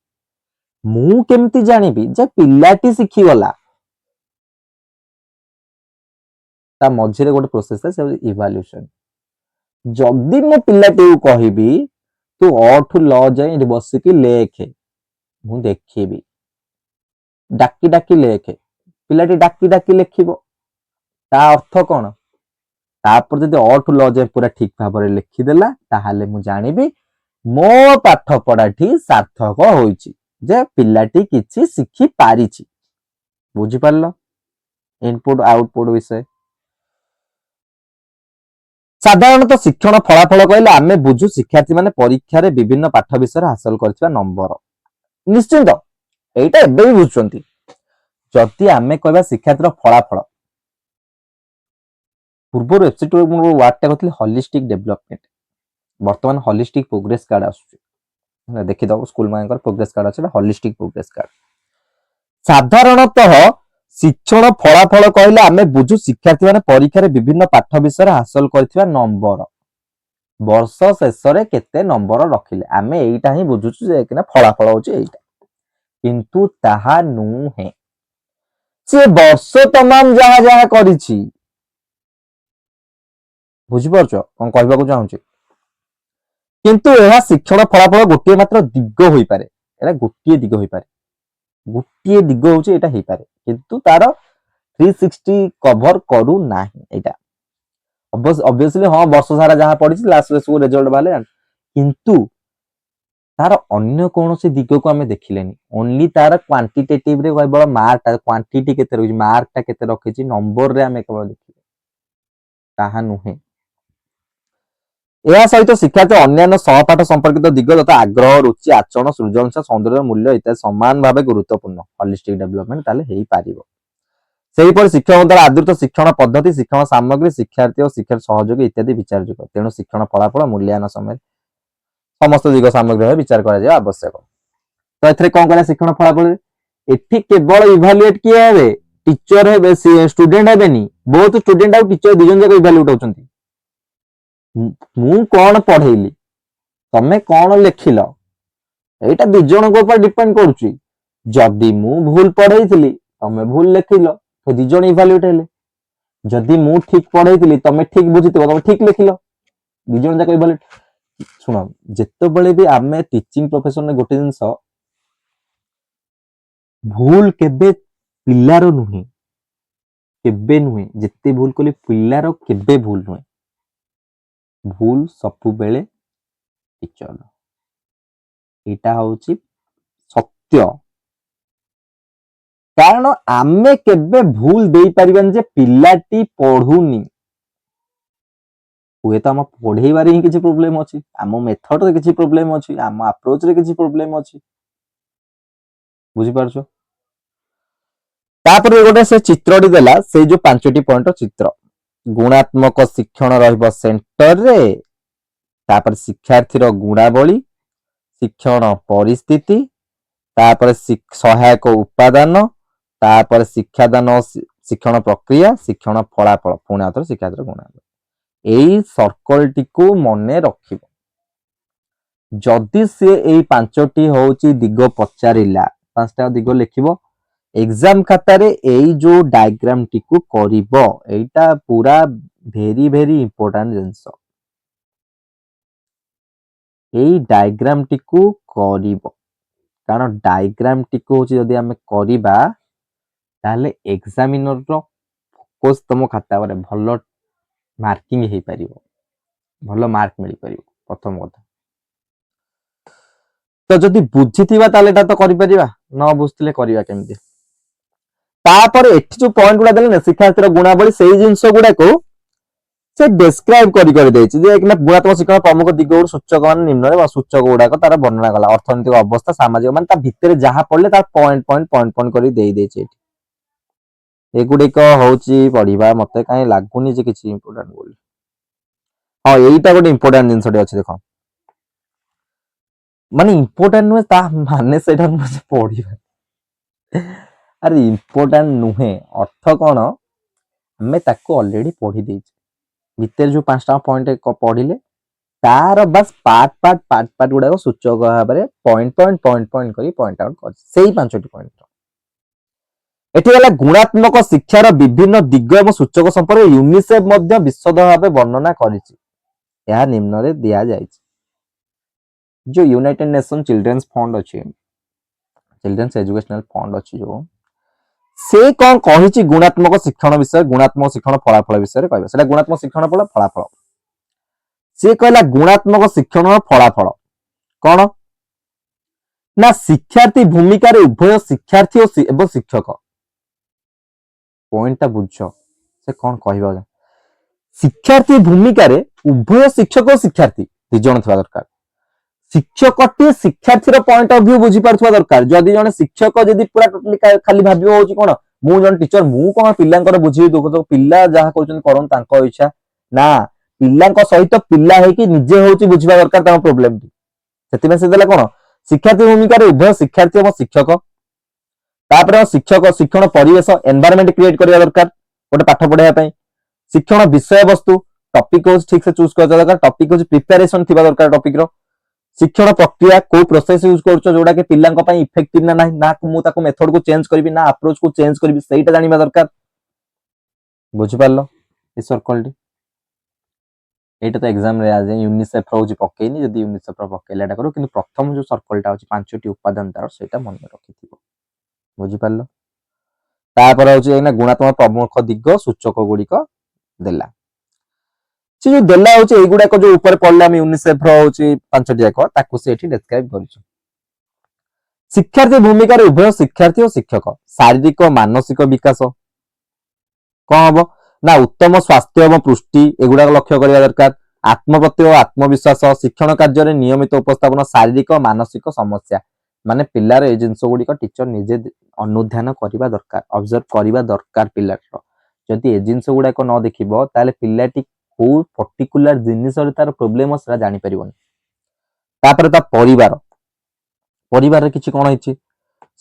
ମୁଁ କେମିତି ଜାଣିବି ଯେ ପିଲାଟି ଶିଖିଗଲା? ତା ମଝିରେ ଗୋଟେ ପ୍ରୋସେସ ଥାଏ, ସେ ଇଭାଲ୍ୟୁଏସନ। ଯଦି ମୁଁ ପିଲାଟିକୁ କହିବି ତୁ ଅ ଠୁ ଲ ଯାଏଁ ଏଠି ବସିକି ଲେଖେ, ମୁଁ ଦେଖିବି, ଡାକି ଡାକି ଲେଖେ, ପିଲାଟି ଡାକି ଡାକି ଲେଖିବ। ତା ଅର୍ଥ କଣ? ତାପରେ ଯଦି ଅ ଠୁ ଲ ଯାଏଁ ପୁରା ଠିକ ଭାବରେ ଲେଖିଦେଲା, ତାହେଲେ ମୁଁ ଜାଣିବି ମୋ ପାଠ ପଢାଟି ସାର୍ଥକ ହୋଇଛି, ଯେ ପିଲାଟି କିଛି ଶିଖି ପାରିଛି। ବୁଝିପାରିଲ ଇନପୁଟ ଆଉଟପୁଟ ବିଷୟ? ସାଧାରଣତଃ ଶିକ୍ଷଣ ଫଳାଫଳ କହିଲେ ଆମେ ବୁଝୁ ଶିକ୍ଷାର୍ଥୀମାନେ ପରୀକ୍ଷାରେ ବିଭିନ୍ନ ପାଠ ବିଷୟରେ ହାସଲ କରିଥିବା ନମ୍ବର। ନିଶ୍ଚିନ୍ତ ଏଇଟା ଏବେ ବି ବୁଝୁଛନ୍ତି। ଯଦି ଆମେ କହିବା ଶିକ୍ଷାର୍ଥୀର ଫଳାଫଳ, ପୂର୍ବରୁ ଏଫସିଟୁ ମୁଁ ୱାର୍ଡଟା କହିଥିଲି ହଲିଷ୍ଟିକ ଡେଭଲପମେଣ୍ଟ, ବର୍ତ୍ତମାନ ହଲିଷ୍ଟିକ ପ୍ରୋଗ୍ରେସ କାର୍ଡ ଆସୁଛି। ଦେଖିଦବ ସ୍କୁଲ ମାନଙ୍କର ପ୍ରୋଗ୍ରେସ କାର୍ଡ ଅଛି, ହଲିଷ୍ଟିକ ପ୍ରୋଗ୍ରେସ କାର୍ଡ। ସାଧାରଣତଃ ଶିକ୍ଷଣ ଫଳାଫଳ କହିଲେ ଆମେ ବୁଝୁ ଶିକ୍ଷାର୍ଥୀମାନେ ପରୀକ୍ଷାରେ ବିଭିନ୍ନ ପାଠ ବିଷୟରେ ହାସଲ କରିଥିବା ନମ୍ବର, ବର୍ଷ ଶେଷରେ କେତେ ନମ୍ବର ରଖିଲେ, ଆମେ ଏଇଟା ହିଁ ବୁଝୁଛୁ ଯେ କିନା ଫଳାଫଳ ହଉଛି ଏଇଟା। କିନ୍ତୁ ତାହା ନୁହେଁ, ସେ ବର୍ଷ ତମାମ ଯାହା ଯାହା କରିଛି। ବୁଝିପାରୁଛ କଣ କହିବାକୁ ଚାହୁଁଛି? କିନ୍ତୁ ଏହା ଶିକ୍ଷଣ ଫଳାଫଳ ଗୋଟିଏ ମାତ୍ର ଦିଗ ହୋଇପାରେ, ଏଟା ଗୋଟିଏ ଦିଗ ହୋଇପାରେ, ଗୋଟିଏ ଦିଗ ହଉଛି ଏଇଟା ହେଇପାରେ, କିନ୍ତୁ ତାର 360 କଭର କରୁନାହିଁ। ଏଇଟା ଅବଭିୟସଲି ହଁ ବର୍ଷ ସାରା ଯାହା ପଢିଛି ଲାଷ୍ଟ ସବୁ ରେଜଲ୍ଟ ବାହାରିଲେ, କିନ୍ତୁ ତାର ଅନ୍ୟ କୌଣସି ଦିଗକୁ ଆମେ ଦେଖିଲେନି। ଓନ୍ଲି ତାର କ୍ୱାଣ୍ଟିଟେଟିଭରେ କେବଳ ମାର୍କଟା କ୍ୱାଣ୍ଟିଟି କେତେ ରଖିଛି, ମାର୍କଟା କେତେ ରଖିଛି, ନମ୍ବରରେ ଆମେ କେବଳ ଦେଖିଲେ, ତାହା ନୁହେଁ। ଏହା ସହିତ ଶିକ୍ଷାର୍ଥୀ ଅନ୍ୟାନ୍ୟ ସହପାଠ ସମ୍ପର୍କିତ ଦିଗ ଯଥା ଆଗ୍ରହ, ରୁଚି, ଆଚରଣ, ସୃଜନଶୀଳ, ସୌନ୍ଦର୍ଯ୍ୟ, ମୂଲ୍ୟ ଇତ୍ୟାଦି ସମାନ ଭାବେ ଗୁରୁତ୍ୱପୂର୍ଣ୍ଣ ହଲିଷ୍ଟିକ ଡେଭଲପମେଣ୍ଟ ତାହେଲେ ହେଇପାରିବ। ସେହିପରି ଶିକ୍ଷକ ଦ୍ୱାରା ଆଦୃତ ଶିକ୍ଷଣ ପଦ୍ଧତି, ଶିକ୍ଷଣ ସାମଗ୍ରୀ, ଶିକ୍ଷାର୍ଥୀ ଓ ଶିକ୍ଷାର୍ଥୀ ସହଯୋଗୀ ଇତ୍ୟାଦି ବିଚାରଯୋଗ୍ୟ। ତେଣୁ ଶିକ୍ଷଣ ଫଳାଫଳ ମୂଲ୍ୟାୟନ ସମୟରେ ସମସ୍ତ ଦିଗ ସାମଗ୍ରୀ ଭାବେ ବିଚାର କରାଯିବା ଆବଶ୍ୟକ। ତ ଏଥିରେ କଣ କରିବା ଶିକ୍ଷଣ ଫଳାଫଳରେ? ଏଠି କେବଳ ଇଭାଲୁଏଟ କିଏ ହେବେ? ଟିଚର ହେବେ, ଷ୍ଟୁଡେଣ୍ଟ ହେବେନି। ବହୁତ ଷ୍ଟୁଡେଣ୍ଟ ଆଉ ଟିଚର ଦି ଜଣ ଯାକ ଇଭାଲୁଏଟ ହଉଛନ୍ତି। ମୁଁ କଣ ପଢେଇଲି, ତମେ କଣ ଲେଖିଲ, ଏଇଟା ଦି ଜଣଙ୍କ ଉପରେ ଡିପେଣ୍ଡ କରୁଛି। ଯଦି ମୁଁ ଭୁଲ ପଢେଇଥିଲି, ତମେ ଭୁଲ ଲେଖିଲ, ତ ଦି ଜଣ ଇଭାଲୁଏଟ ହେଲେ। ଯଦି ମୁଁ ଠିକ ପଢେଇଥିଲି, ତମେ ଠିକ ବୁଝିଥିବ, ତମେ ଠିକ ଲେଖିଲ, ଦି ଜଣ ଯାକ ଇଭାଲୁଏଟ। ଶୁଣ, ଯେତେବେଳେ ବି ଆମେ ଟିଚିଂ ପ୍ରଫେସନରେ ଗୋଟେ ଜିନିଷ, ଭୁଲ କେବେ ପିଲାର ନୁହେଁ, କେବେ ନୁହେଁ। ଯେତେ ଭୁଲ କଲେ ପିଲାର କେବେ ଭୁଲ ନୁହେଁ, ଭୁଲ ସବୁବେଳେ ଟିଚର। ଏଇଟା ହଉଛି ସତ୍ୟ। କାରଣ ଆମେ କେବେ ଭୁଲ ଦେଇପାରିବାନି ଯେ ପିଲାଟି ପଢୁନି। ହୁଏତ ଆମ ପଢେଇବାରେ ହିଁ କିଛି ପ୍ରୋବ୍ଲେମ ଅଛି, ଆମ ମେଥଡରେ କିଛି ପ୍ରୋବ୍ଲେମ ଅଛି, ଆମ ଆପ୍ରୋଚରେ କିଛି ପ୍ରୋବ୍ଲେମ ଅଛି। ବୁଝିପାରୁଛ? ତାପରେ ଗୋଟେ ସେ ଚିତ୍ରଟି ଦେଲା, ସେଇ ଯୋଉ 5ଟି ପଏଣ୍ଟ ଚିତ୍ର। ଗୁଣାତ୍ମକ ଶିକ୍ଷଣ ରହିବ ସେଣ୍ଟରରେ, ତାପରେ ଶିକ୍ଷାର୍ଥୀର ଗୁଣାବଳୀ, ଶିକ୍ଷଣ ପରିସ୍ଥିତି, ତାପରେ ସହାୟକ ଉପାଦାନ, ତାପରେ ଶିକ୍ଷାଦାନ ଶିକ୍ଷଣ ପ୍ରକ୍ରିୟା, ଶିକ୍ଷଣ ଫଳାଫଳ, ପୁଣି ଆଉଥରେ ଶିକ୍ଷାର୍ଥୀର ଗୁଣାବଳୀ। ଏଇ ସର୍କଲଟିକୁ ମନେ ରଖିବ। ଯଦି ସେ ଏଇ 5ଟି ହଉଛି ଦିଗ ପଚାରିଲା, 5ଟା ଦିଗ ଲେଖିବ। ଏକ୍ସାମ ଖାତାରେ ଏଇ ଯୋଉ ଡାଇଗ୍ରାମ ଟିକୁ କରିବ, ଏଇଟା ପୁରା ଭେରି ଭେରି ଇମ୍ପୋର୍ଟାଣ୍ଟ ଜିନିଷ। ଏଇ ଡାଇଗ୍ରାମ ଟିକୁ କରିବ, କାରଣ ଡାଇଗ୍ରାମ ଟିକୁ ହଉଛି ଯଦି ଆମେ କରିବା, ତାହେଲେ ଏକ୍ସାମିନରର ଫୋକସ ତମ ଖାତା ଉପରେ ଭଲ ମାର୍କିଂ ହେଇପାରିବ, ଭଲ ମାର୍କ ମିଳିପାରିବ। ପ୍ରଥମ କଥା ତ ଯଦି ବୁଝିଥିବା ତାହେଲେ ଏଟା ତ କରିପାରିବା, ନ ବୁଝିଥିଲେ କରିବା କେମିତି? ତାପରେ ଏଠି ଯୋଉ ପଏଣ୍ଟ ଗୁଡା ଦେଲେ ନା, ଶିକ୍ଷାର୍ଥୀର ଗୁଣାବଳୀ, ସେଇ ଜିନିଷ ଗୁଡାକୁ ସେ ଡେସ୍କ୍ରାଇବ କରିଦେଇଛି ଯେ ଗୁଣାତ୍ମକ ଶିକ୍ଷଣ ପ୍ରମୁଖ ଦିଗ ସୂଚକ ମାନେ ନିମ୍ନରେ, ସୂଚକ ଗୁଡାକ ତାର ବର୍ଣ୍ଣନା କଲା। ଅର୍ଥନୈତିକ ଅବସ୍ଥା, ସାମାଜିକ, ମାନେ ତା ଭିତରେ ଯାହା ପଡିଲେ ତାର ପଏଣ୍ଟ ପଏଣ୍ଟ ପଏଣ୍ଟ ପଏଣ୍ଟ କରି ଦେଇଦେଇଛି ଏଠି। ଏଗୁଡିକ ହଉଛି ପଢିବା, ମତେ କାହିଁ ଲାଗୁନି ଯେ କିଛି ଇମ୍ପୋର୍ଟାଣ୍ଟ ବୋଲି। ହଁ, ଏଇଟା ଗୋଟେ ଇମ୍ପୋର୍ଟାଣ୍ଟ ଜିନିଷଟେ ଅଛି, ଦେଖ। ମାନେ ଇମ୍पोर्ଟାଣ୍ଟ ନୁହେଁ ତା ମାନେ ସେଇଟା ପଢିବା ଆରେ ଇମ୍ପୋର୍ଟାଣ୍ଟ ନୁହେଁ ଅର୍ଥ କଣ ଆମେ ତାକୁ ଅଲରେଡି ପଢି ଦେଇଛେ ଭିତରେ ଯୋଉ 5ଟା ପଏଣ୍ଟ ପଢିଲେ ତାର ବାସ୍ ପାର୍ଟ ଗୁଡାକ ସୂଚକ ଭାବରେ ପଏଣ୍ଟ କରି ପଏଣ୍ଟ ଆଉଟ କରିଛି ସେଇ 5ଟି ପଏଣ୍ଟ ଏଠି ହେଲା ଗୁଣାତ୍ମକ ଶିକ୍ଷାର ବିଭିନ୍ନ ଦିଗ ଏବଂ ସୂଚକ ସମ୍ପର୍କରେ ୟୁନିସେଫ ମଧ୍ୟ ବିଶଦ ଭାବେ ବର୍ଣ୍ଣନା କରିଛି ଏହା ନିମ୍ନରେ ଦିଆଯାଇଛି जो यूनाइटेड नेशन चिल्ड्रेन्स फंड अच्छी चिल्ड्रेन्स एजुकेशनल फंड अच्छी जो से कौन कही गुणात्मक शिक्षण विषय गुणात्मक शिक्षण फलाफल विषय कह गुणात्मक शिक्षण फलाफल सी कहला गुणात्मक शिक्षण फलाफल कौन ना शिक्षार्थी भूमिका उभय शिक्षार्थी और शिक्षक पॉइंट बुझ से कौन कह शिक्षार्थी भूमिका उभय शिक्षक और शिक्षार्थी दिजन थी दरकार शिक्षकटी शिक्षार्थी पॉइंट ऑफ व्यू बुझी पार्थिबा दरकार जदि जने शिक्षक जदि पूरा टोटली खाली भाबियो होची कोन मु जन टीचर मु कोन पिल्लांकर बुझी दुख तो पिल्ला जहा करछन करन तांको इच्छा ना पिल्लांक सहित पिल्ला हे कि निजे होची बुझिबा दरकार ता प्रॉब्लम सेति में से देला कोन शिक्षार्थी भूमिका रे उभय शिक्षार्थी और शिक्षक तापर शिक्षक शिक्षण परिवेश एनवायरनमेंट क्रिएट करिया दरकार गोटे पाठ पढाया पई शिक्षण विषय वस्तु टॉपिक हो ठीक से चूज कर दरकार टॉपिक हो प्रिपरेशन थिबा दरकार टॉपिक रो शिक्षण प्रक्रिया को प्रोसेस यूज करछो जोडा के पिल्लांक पई इफेक्टिव ना नाही ना मु ताको मेथड को चेंज करबी ना अप्रोच को चेंज करबी सेटा जानिबा दरकार बुझि पारलो ई सर्कल टी एटा तो एग्जाम रे आज यूनिसेफ रो पकेनी जदी यूनिसेफ रो पकेलाटा करो किंतु प्रथम जो सर्कलटा अछि पांचटी उपादान तार सेटा मन रखिथिबो बुझि पारलो तापर होची एना गुणात्मक प्रमुख दिग सूचक गुडी को देला से जो देला होची एगुडा को जो ऊपर पडला हम यूनिसेफ रो होची पांचटी जाक ताकू से एठी डिस्क्राइब करिछु शिक्षार्थी भूमिका रे उभय शिक्षार्थी और शिक्षक शारीरिक और मानसिक विकास कौन हम ना उत्तम स्वास्थ्य एवं पुष्टि एगुडा लक्ष्य करिया दरकार आत्मप्रति और आत्मविश्वास शिक्षण कार्य रे नियमित उपस्थापन शारीरिक और मानसिक समस्या माने पिल्लार ए जिंस गुडी को टीचर निजे अनुध्यान करिबा दरकार ऑब्जर्व करिबा दरकार पिल्लार जदि ए जिंस गुडा को न देखिबो ताले पिल्लाटी को पर्टिकुलर जिनिस रे तार प्रॉब्लम असरा जानि परिबोनी तापर ता परिवार परिवार रे किछि कोन हिची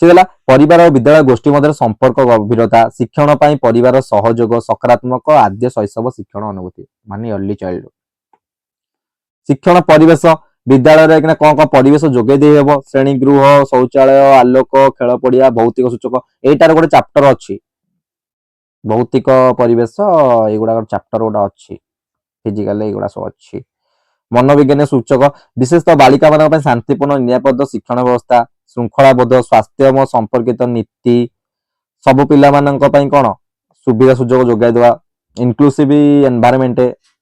से गला परिवार और विद्यालय गोष्ठी मध्य संपर्क गभीरता शिक्षण पाई परिवार सहयोग सकारात्मक आद्य शैशव शिक्षण अनुभूति माने अर्ली चाइल्ड शिक्षण परिवेश विद्यालय रे कौन कौन परिवेश जोगे दे हेबो श्रेणी गृह शौचालय आलोक खेल पड़िया भौतिक सूचक एटार गोटे चैप्टर अछि भौतिक परिवेश एगुडा चैप्टर गोटा अछि फिजिकल एगुडा सब अछि मनोविज्ञान सूचक विशेषतः बालिका मान शांतिपूर्ण निरापद शिक्षण व्यवस्था श्रृंखलाबोध स्वास्थ्य और संपर्कित नीति सब पिला मानन पई कोन सुविधा सुजोग जोगाई देवा इनक्लूसिव एनवायरनमेंट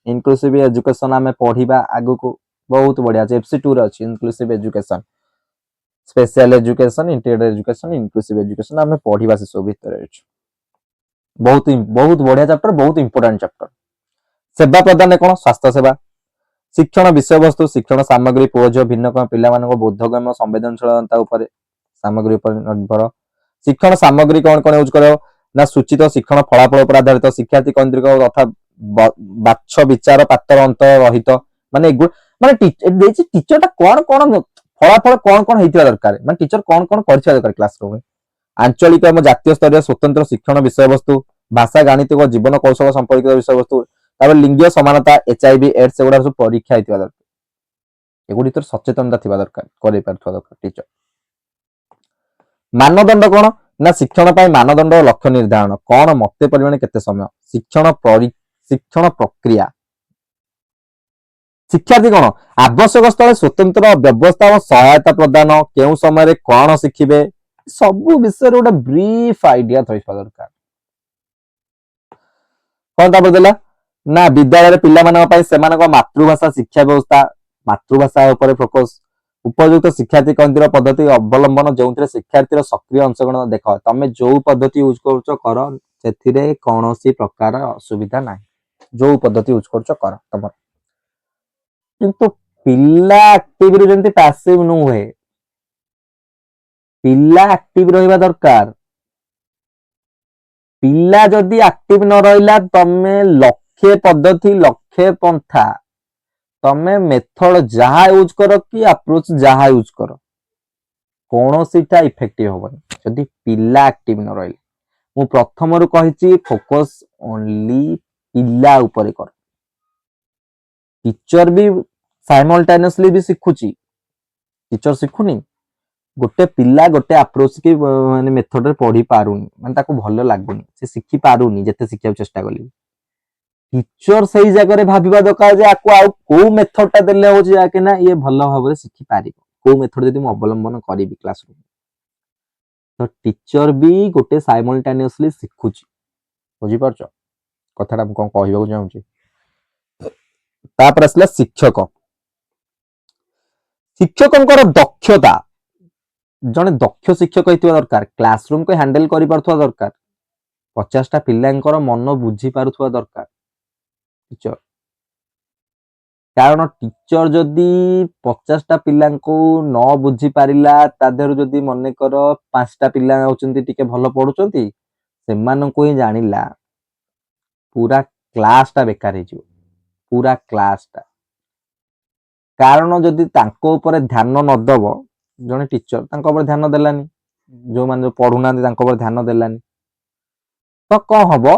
इनक्लूसिव एजुकेशन आमे पढिबा आगु को बहुत बढ़िया एफसी2 रे अछि inclusive education special education integrated education inclusive education आमे पढिबा से सब भीतर अछि बहुत बहुत बढ़िया चैप्टर बहुत इंपोर्टेंट चैप्टर सेवा प्रदान कोन स्वास्थ्य सेवा शिक्षण विषय वस्तु शिक्षण सामग्री पोज भिन्न पिला मानको बोधगम्य संवेदनशीलता ऊपर सामग्री ऊपर निर्भर शिक्षण सामग्री कौन कौन यूज करो ना सूचित शिक्षण फलाफल पर आधारित शिक्षार्थी केंद्रिक तथा बाछ विचार पात्र अंत रहित माने माने टीचर कौन कौन फलाफल कौन कौन हेतिबा दरकार माने टीचर कौन कौन करछा दरकार क्लासरूम में आंचलिक एवं जातीय स्तर स्वतंत्र शिक्षण विषय वस्तु भाषा गणित और जीवन कौशल संपर्कित विषय वस्तु तापर लिंगीय समानता एचआईवी एड्स एगुडा सब परीक्षा हेतिबा दरकार एगुडी तो सचेतनता थिबा दरकार करै पारथबा दरकार टीचर मानदंड कोन ना शिक्षण पाई मानदंड लक्ष्य निर्धारण कोन मते परिमाण केते समय शिक्षण प्रक्रिया शिक्षार्थी कोन आवश्यक स्थल स्वतंत्र व्यवस्था और सहायता प्रदान केउ समय रे कोन शिखिबे सब विषय रे गोटे ब्रीफ आइडिया थइबा दरकार कोन ता बदला ना विद्यालय पिला मानक पई सेमानक मातृभाषा शिक्षा व्यवस्था मातृभाषा ऊपर फोकस उपयुक्त शिक्षार्थी केंद्र पद्धति अवलंबन जो शिक्षार्थी सक्रिय अंशग्रहण देख तमें जो पद्धति यूज कर से कौन प्रकार असुविधा ना जो पद्धति यूज कर तुम किंतु पिला एक्टिव रे पैसिव नुहे पिला एक्टिव रहिबा दरकार पिला जदि एक्टिव न रहिला तमे लक्ष्य पद्धति लक्ष्य पंथा ତମେ ମେଥଡ ଯାହା ୟୁଜ କର କି ଆପ୍ରୋच ଯାହା ୟୁଜ କର କୌଣସିଟା ଇଫେକ୍ଟିଭ ହବନି ଯଦି ପିଲା ଆକ୍ଟିଭ ନ ରହିଲେ। ମୁଁ ପ୍ରଥମରୁ କହିଛି ଫୋକସ ଓନ୍ଲି ପିଲା ଉପରେ କର। टीचर भी साइमल्टेनियसली भी शिखुची टीचर शिखुनी गोटे पिला गोटे अप्रोच की माने मेथड रे पढ़ी पारुनी माने ताको भलो लागुनी से शिखी पारुनी जते शिखिया चेष्टा कली टीचर सही जगह रे भाबिबा दरकार जे आको आउ को मेथड ता देले हो जे आके ना ये भलो भाबरे शिखी पारिबो को मेथड जदी मु अवलंबन करिबी क्लासरूम तो टीचर भी गोटे साइमल्टेनियसली शिखुची बुझी पारछो कथाटा मु कोन कहइबा चाहूची। तापर असला शिक्षक शिक्षकंकर दक्षता जने दक्ष शिक्षक होइतिबा दरकार क्लासरूम को हैंडल करि पारथुवा दरकार 50 टा पिल्लांकर मन बुझी पारुथुवा दरकार टीचर कारण टीचर जदी 50 टा पिल्लांको न बुझी पारिला तादेर जदी मने कर 5 टा पिल्ला होचंती टिके भलो पढुचंती सेमानंको ही जानिला पूरा क्लास टा बेकार हे जिवो पूरा क्लास टा कारण जदि तांको ऊपर ध्यान न दब जने टीचर तांको ऊपर ध्यान देलानी जो माने पढुना तांको ऊपर ध्यान देलानी तो कौन हबो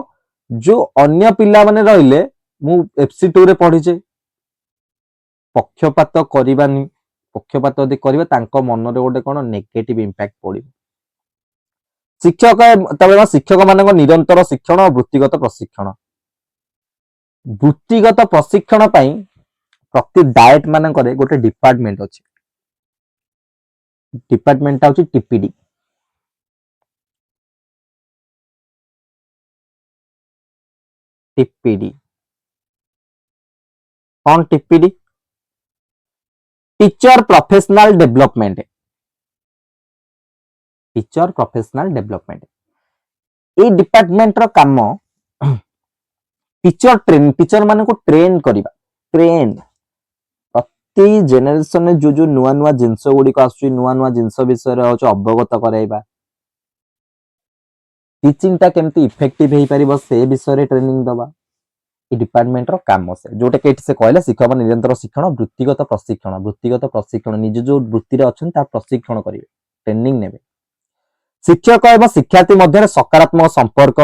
जो अन्य पिला माने रहिले मु FC2 रे पढिचे पक्षपात करिबानी पक्षपात यदि करिबा तांको मन रे गोटे कोन नेगेटिव इंपैक्ट पड़ी शिक्षक तबे शिक्षक मानक निरंतर शिक्षण और वृत्तिगत प्रशिक्षण पई प्रति डायट मानक गोटे डिपार्टमेंट अछि डिपार्टमेंट ता टीपीडी टीपीडी कौन TPD teacher professional development teacher professional development ए डिपार्टमेंट रो काम टीचर माने को ट्रेन करिबा ट्रेन प्रति जेनरेशन में जो नुआ नुआ जिंस गुडी को आसुची नुआ नुआ जिंस विषय रे होच अवगत कराइबा टीचिंग ता केमती इफेक्टिव हेई परिबो से विषय रे ट्रेनिंग दबा ए डिपार्टमेंट रो काम से जोटे के से कहले शिक्षक निरंतर शिक्षण वृत्तिगत प्रशिक्षण निज जो वृत्ति रे अछन ता प्रशिक्षण करिवे ट्रेनिंग नेबे शिक्षक एवं शिक्षार्थी मध्य सकारात्मक संपर्क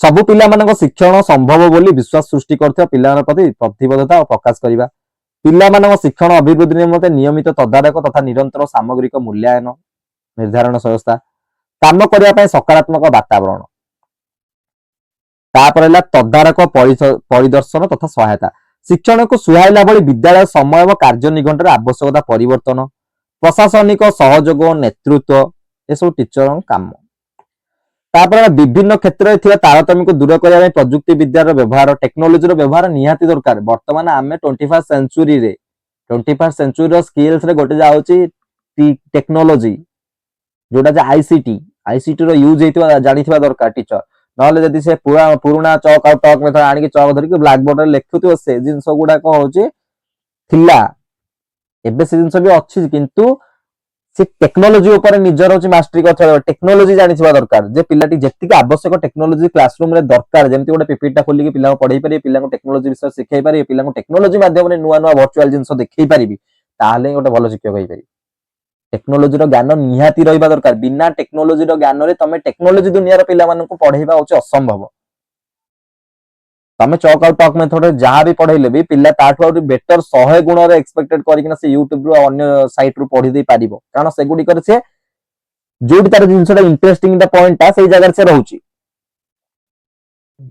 सबु पिला मानक शिक्षण संभव बोली विश्वास सृष्टि करथिबा पिला प्रति प्रतिबद्धता प्रकाश करिबा पिला मानक शिक्षण अभिवृद्धि निमंते नियमित तदारक तथा निरंतर सामग्रिक मूल्यांकन निर्धारण व्यवस्था काम करिया पय सकारात्मक वातावरण तापर तदारक परिदर्शन तथा सहायता शिक्षण को सुहाइला भली विद्यालय समय और कार्य निघंटर आवश्यकता परिवर्तन प्रशासनिक सहयोग नेतृत्व ये सब टीचर काम तापर विभिन्न क्षेत्र में तारतम्य को दूर करने प्रजुक्ति विद्यार व्यवहार टेक्नोलोजी व्यवहार निहाती दरकार वर्तमान आम 21st सेंचुरी स्किल्स रे गोटे जाउची टेक्नोलोजी जोटा आईसीटी रो यूज हेतिबा जानिथिबा दरकार टीचर नहले जदि से पूरा पुराना चौक आउट टॉक मेथड आनी चौक धरिक ब्लैक बोर्ड रे लेखुथिबो से जिंस गुडा को होची थिला एबे से जिंस भी अछि किंतु से टेक्नोलोजी ऊपर निजर होची मास्टरी करथबा टेक्नोलोजी जानिथिबा दरकार जे पिलाटी जेतिक आवश्यक टेक्नोलोजी क्लासरूम रे दरकार जेमति गोटे पीपीटी खोली के पिला को पढाई पारे पिला को टेक्नोलोजी विषय सिखाई पारे पिला को टेक्नोलोजी माध्यम रे नुवा नुवा वर्चुअल जिंस देखै पारिबी ताले गोटे भलो शिक्षक होई पारि टेक्नोलोजी रो ज्ञान निहाती रहिबा दरकार बिना टेक्नोलोजी रो ज्ञान रे तमे टेक्नोलोजी दुनिया रो पिला मानन को पढाइबा होची असंभव तमे चौक आउट टॉक मेथड रे जहां भी पढाइले भी पिला ताठू और बेटर 100 गुण रे एक्सपेक्टेड करिकना से YouTube रो अन्य साइट रो पढी दे पारिबो कारण से गुडी करे से जोडी तार जिंसटा इंटरेस्टिंग दा पॉइंट ता सही जगह से रहउची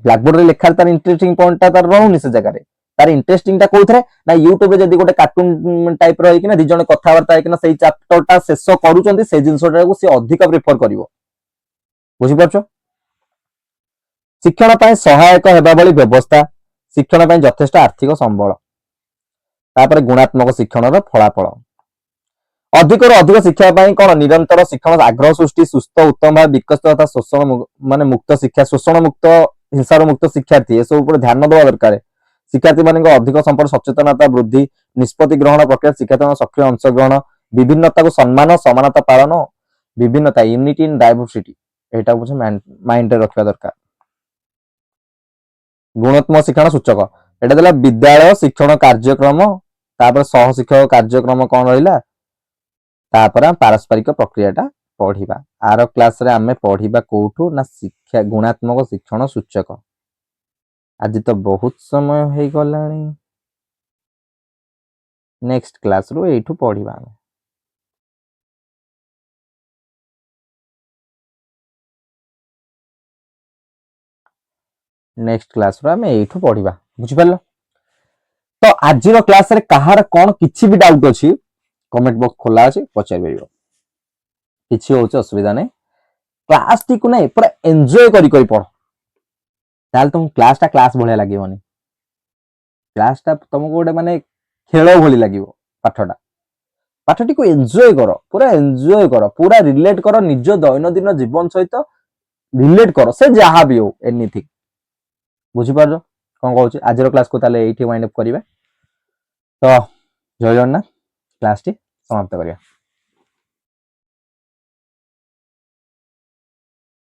ब्लैक बोर्ड रे लेखा तार इंटरेस्टिंग पॉइंट ता तार रहउनी से जगह रे तार इंटरेस्टिंग ता कोथरे ना YouTube रे जदी गोटे कार्टून टाइप रो कि ना दिजण कथा वार्ता है कि ना सही चैप्टर ता शेष करूचंती से जिंसटा को से अधिक प्रेफर करिवो बुझि पाछो शिक्षण पाए सहायक हेबा भली व्यवस्था शिक्षण पाए यथेष्ट आर्थिक संबल तापर गुणात्मक शिक्षण रो फलाफल अधिक रो अधिक शिक्षा पाए कोन निरंतर शिक्षण आग्रह सृष्टि सुस्थ उत्तम भाव विकसित तथा शोषण माने मुक्त शिक्षा शोषण मुक्त हिंसार मुक्त शिक्षार्थी ए सब ऊपर ध्यान देवा दरकार शिक्षार्थी मानक अधिक संपर्क सचेतनता वृद्धि निष्पत्ति ग्रहण प्रक्रिया शिक्षार्थी सक्रिय अंशग्रहण विभिन्नता को सम्मान समानता पालन विभिन्नता यूनिटी इन डाइवर्सिटी एटा बुझ माइंड रे रखवा दरकार गुणात्मक शिक्षण सूचक एटा देला विद्यालय शिक्षण कार्यक्रम तापर सह शिक्षक कार्यक्रम कौन रहिला तापर पारस्परिक प्रक्रियाटा पढ़िबा आर क्लास रे आमे पढ़िबा कोठू ना शिक्षा गुणात्मक शिक्षण सूचक आज तो बहुत समय हो गलानी नेक्स्ट क्लास रो एठू पढ़िबा आमे नेक्स्ट क्लास रो आमे एठू पढ़िबा बुझि परलो तो आज रो क्लास रे कहार कोन किछि भी डाउट अछि कमेंट बॉक्स खोला अछि पचार बेरियो किछि होछ असुविधा नै क्लास टी को नै पूरा एन्जॉय करी पढ़ ताल तुम क्लास भलिया लागिवनी क्लास टा तुमको गोटे माने खेल भली लागिवो पाठटा पाठटी को एन्जॉय करो पूरा रिलेट करो निज दैनंदिन जीवन सहित रिलेट करो से जहाँ भी हो एनीथिंग बुझी पार कौन कहूँ आज क्लास को ताले एठी वाइंड अप करिवे तो जय जगन्नाथ क्लास टी समाप्त करिया।